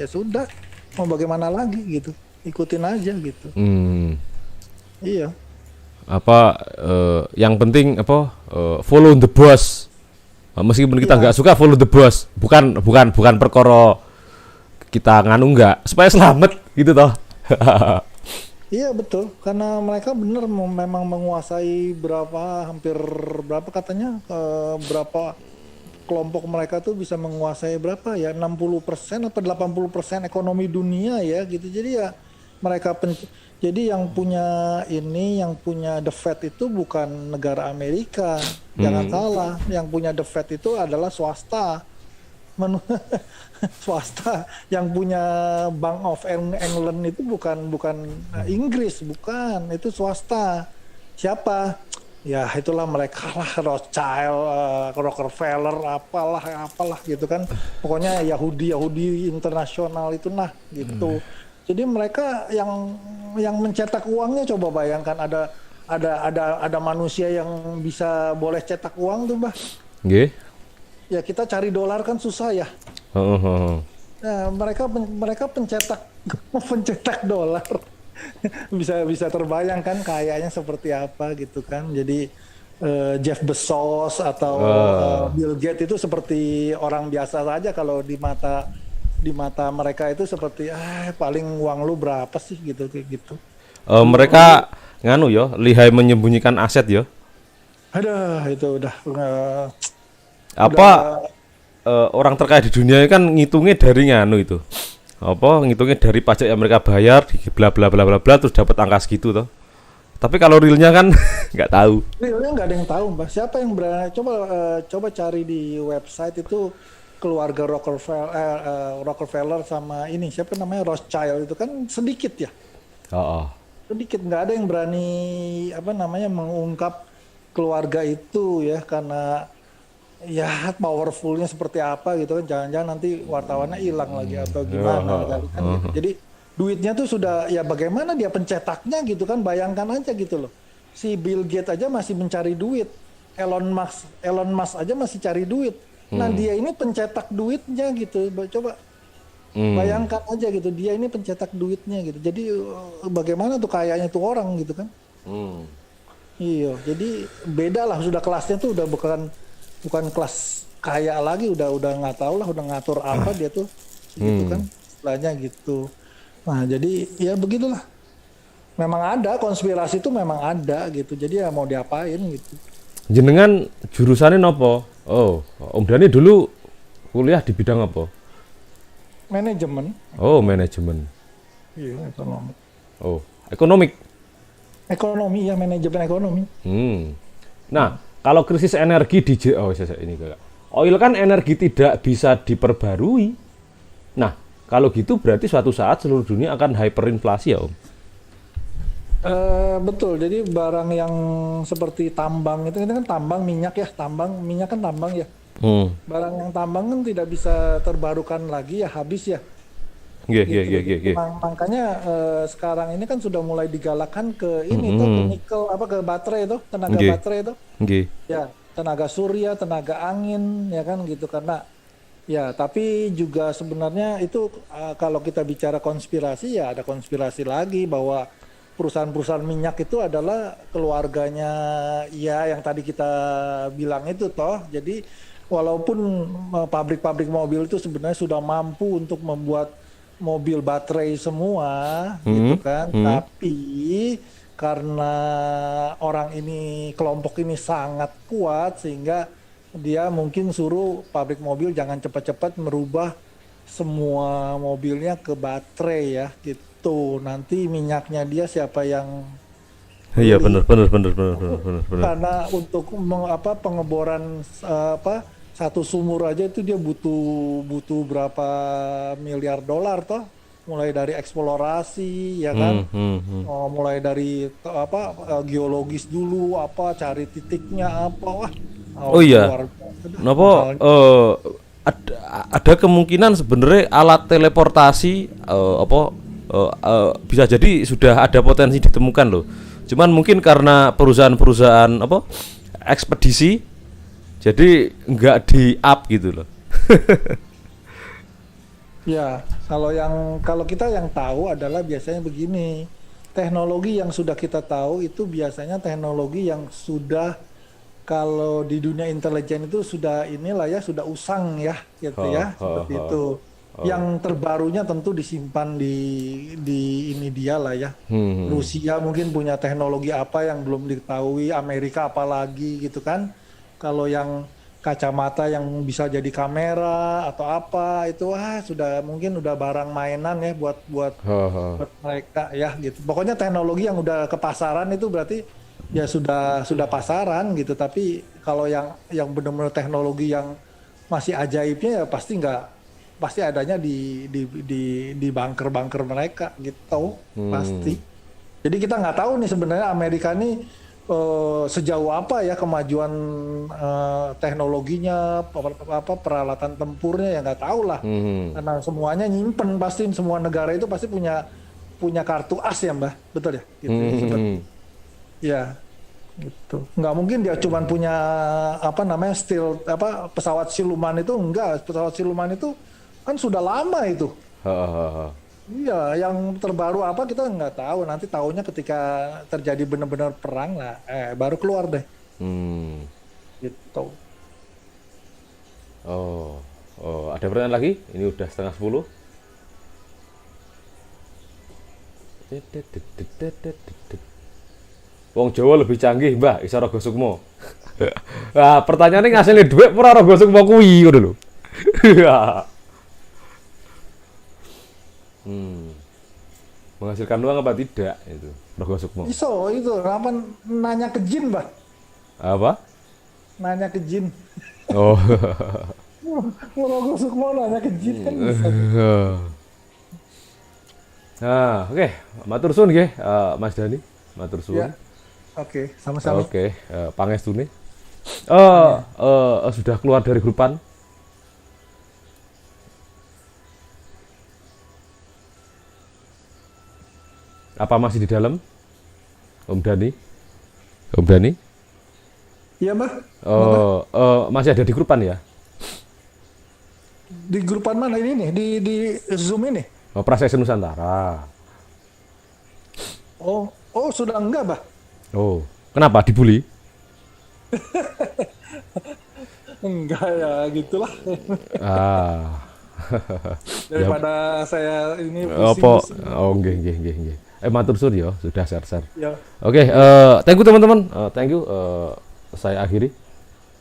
sudah mau bagaimana lagi gitu ikutin aja gitu. Iya. Yang penting follow the boss. Meskipun kita nggak suka follow the boss, bukan perkara kita nganu nggak supaya selamat gitu toh. Iya betul, karena mereka benar memang menguasai hampir berapa katanya berapa kelompok mereka tuh bisa menguasai berapa ya 60% atau 80% ekonomi dunia ya gitu. Jadi ya mereka jadi yang punya The Fed itu bukan negara Amerika, jangan salah. Yang punya The Fed itu adalah swasta, swasta. Yang punya Bank of England itu bukan Inggris, bukan, itu swasta. Siapa? Ya itulah mereka lah, Rothschild, Rockefeller, apalah gitu kan. Pokoknya Yahudi internasional itu nah gitu. Jadi mereka yang mencetak uangnya, coba bayangkan ada manusia yang bisa boleh cetak uang tuh, Mbah. Nggih. Ya kita cari dolar kan susah ya. Heeh. Nah, mereka pencetak dolar. bisa terbayangkan kayaknya seperti apa gitu kan. Jadi Jeff Bezos atau Bill Gates itu seperti orang biasa saja kalau di mata mereka itu seperti paling uang lu berapa sih gitu kayak gitu. Mereka nganu yo, lihai menyembunyikan aset yo. Aduh, itu udah orang terkaya di dunia kan ngitungnya dari nganu itu. Ngitungnya dari pajak yang mereka bayar, bla bla bla bla bla terus dapat angka segitu toh. Tapi kalau realnya kan nggak tahu. Realnya nggak ada yang tahu, Mbak. Siapa yang berani? Coba cari di website itu keluarga Rockefeller sama ini siapa namanya Rothschild itu kan sedikit ya. Sedikit, nggak ada yang berani mengungkap keluarga itu ya, karena ya powerfulnya seperti apa gitu kan, jangan-jangan nanti wartawannya hilang lagi atau gimana kan gitu. Jadi duitnya tuh sudah ya bagaimana dia pencetaknya gitu kan, bayangkan aja gitu loh. Si Bill Gates aja masih mencari duit, Elon Musk aja masih cari duit. Nah dia ini pencetak duitnya gitu, coba bayangkan aja gitu, dia ini pencetak duitnya gitu. Jadi bagaimana tuh kayaknya tuh orang gitu kan. Iya, jadi beda lah, sudah kelasnya tuh udah bukan kelas kaya lagi, udah nggak tahu lah, udah ngatur apa dia tuh gitu kan, istilahnya gitu. Nah jadi ya begitulah, memang ada konspirasi itu, memang ada gitu, jadi ya mau diapain gitu. Jenengan jurusannya nopo? Om Dani dulu kuliah di bidang apa? Manajemen. Manajemen. Iya, ekonomi. Ekonomi ya, manajemen ekonomi. Nah, kalau krisis energi oil kan energi tidak bisa diperbarui. Nah, kalau gitu berarti suatu saat seluruh dunia akan hyperinflasi ya, Om? Betul. Jadi barang yang seperti tambang itu kan tambang minyak ya, minyak kan tambang ya. Barang yang tambang kan tidak bisa terbarukan lagi ya, habis ya. Iya. Makanya sekarang ini kan sudah mulai digalakkan ke ini tuh, ke nikel, ke baterai itu, tenaga baterai itu. Ya, tenaga surya, tenaga angin, ya kan gitu, karena ya tapi juga sebenarnya itu kalau kita bicara konspirasi ya ada konspirasi lagi bahwa perusahaan-perusahaan minyak itu adalah keluarganya ya yang tadi kita bilang itu toh. Jadi walaupun pabrik-pabrik mobil itu sebenarnya sudah mampu untuk membuat mobil baterai semua gitu kan, tapi karena kelompok ini sangat kuat sehingga dia mungkin suruh pabrik mobil jangan cepat-cepat merubah semua mobilnya ke baterai ya gitu. Nanti minyaknya dia siapa yang Iya benar. Karena untuk pengeboran satu sumur aja itu dia butuh berapa miliar dolar toh, mulai dari eksplorasi ya kan, mulai dari geologis dulu, cari titiknya ada kemungkinan sebenarnya alat teleportasi bisa jadi sudah ada potensi ditemukan loh. Cuman mungkin karena perusahaan ekspedisi jadi nggak di-up gitu loh. Ya, kalau kita yang tahu adalah biasanya begini. Teknologi yang sudah kita tahu itu biasanya teknologi yang sudah, kalau di dunia intelijen itu sudah sudah usang ya gitu ya, seperti itu. Yang terbarunya tentu disimpan di ini dia lah ya. Rusia mungkin punya teknologi apa yang belum diketahui, Amerika apalagi gitu kan. Kalau yang kacamata yang bisa jadi kamera atau apa itu mungkin udah barang mainan ya buat mereka ya gitu. Pokoknya teknologi yang udah ke pasaran itu berarti ya sudah pasaran gitu. Tapi kalau yang benar-benar teknologi yang masih ajaibnya ya pasti adanya di bunker-bunker mereka gitu pasti. Jadi kita nggak tahu nih sebenarnya Amerika nih sejauh apa ya kemajuan teknologinya, peralatan tempurnya ya nggak tahu lah. Karena semuanya nyimpen, pasti semua negara itu pasti punya punya kartu as ya Mbah, betul ya? Gitu, sempet. Ya, gitu. Nggak mungkin dia cuma punya apa namanya pesawat siluman itu enggak. Pesawat siluman itu kan sudah lama itu. Iya, yang terbaru apa kita nggak tahu. Nanti tahunya ketika terjadi benar-benar perang lah, baru keluar deh. Gitu. Oh, ada pertanyaan lagi? Ini udah 9:30. Wong Jawa lebih canggih, Mbah, iso Rogo Sukmo. Nah, pertanyaannya ngasilin duit ora Rogo Sukmo kuwi ngono lho. Menghasilkan uang apa tidak itu Rogo Sukmo? Iso itu, apa nanya ke jin, Mbah? Apa? Nanya ke jin. Oh. Rogo Sukmo nanya ke jin kan bisa. Nah, oke, matur suwun nggih, Mas Dani. Matur suwun. Ya. Oke, sama-sama. Oke, pangestune. Sudah keluar dari grupan? Apa masih di dalam? Om Dani? Om Dani? Iya, Mbah. Masih ada di grupan ya? Di grupan mana ini nih? Di Zoom ini? Oh, Praseksi Nusantara. Oh, sudah enggak, Mbah? Oh, kenapa dibully? Enggak ya, gitulah. Ya. Daripada saya ini Apa? pusing. Oh, nggih. Matur suwun ya, sudah share. Ya. Oke, thank you teman-teman. Thank you. Saya akhiri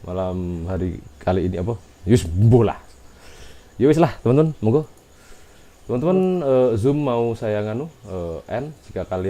malam hari kali ini apa? Yus bola. Ya wis lah, teman-teman, monggo. Teman-teman Zoom mau saya end jika kalian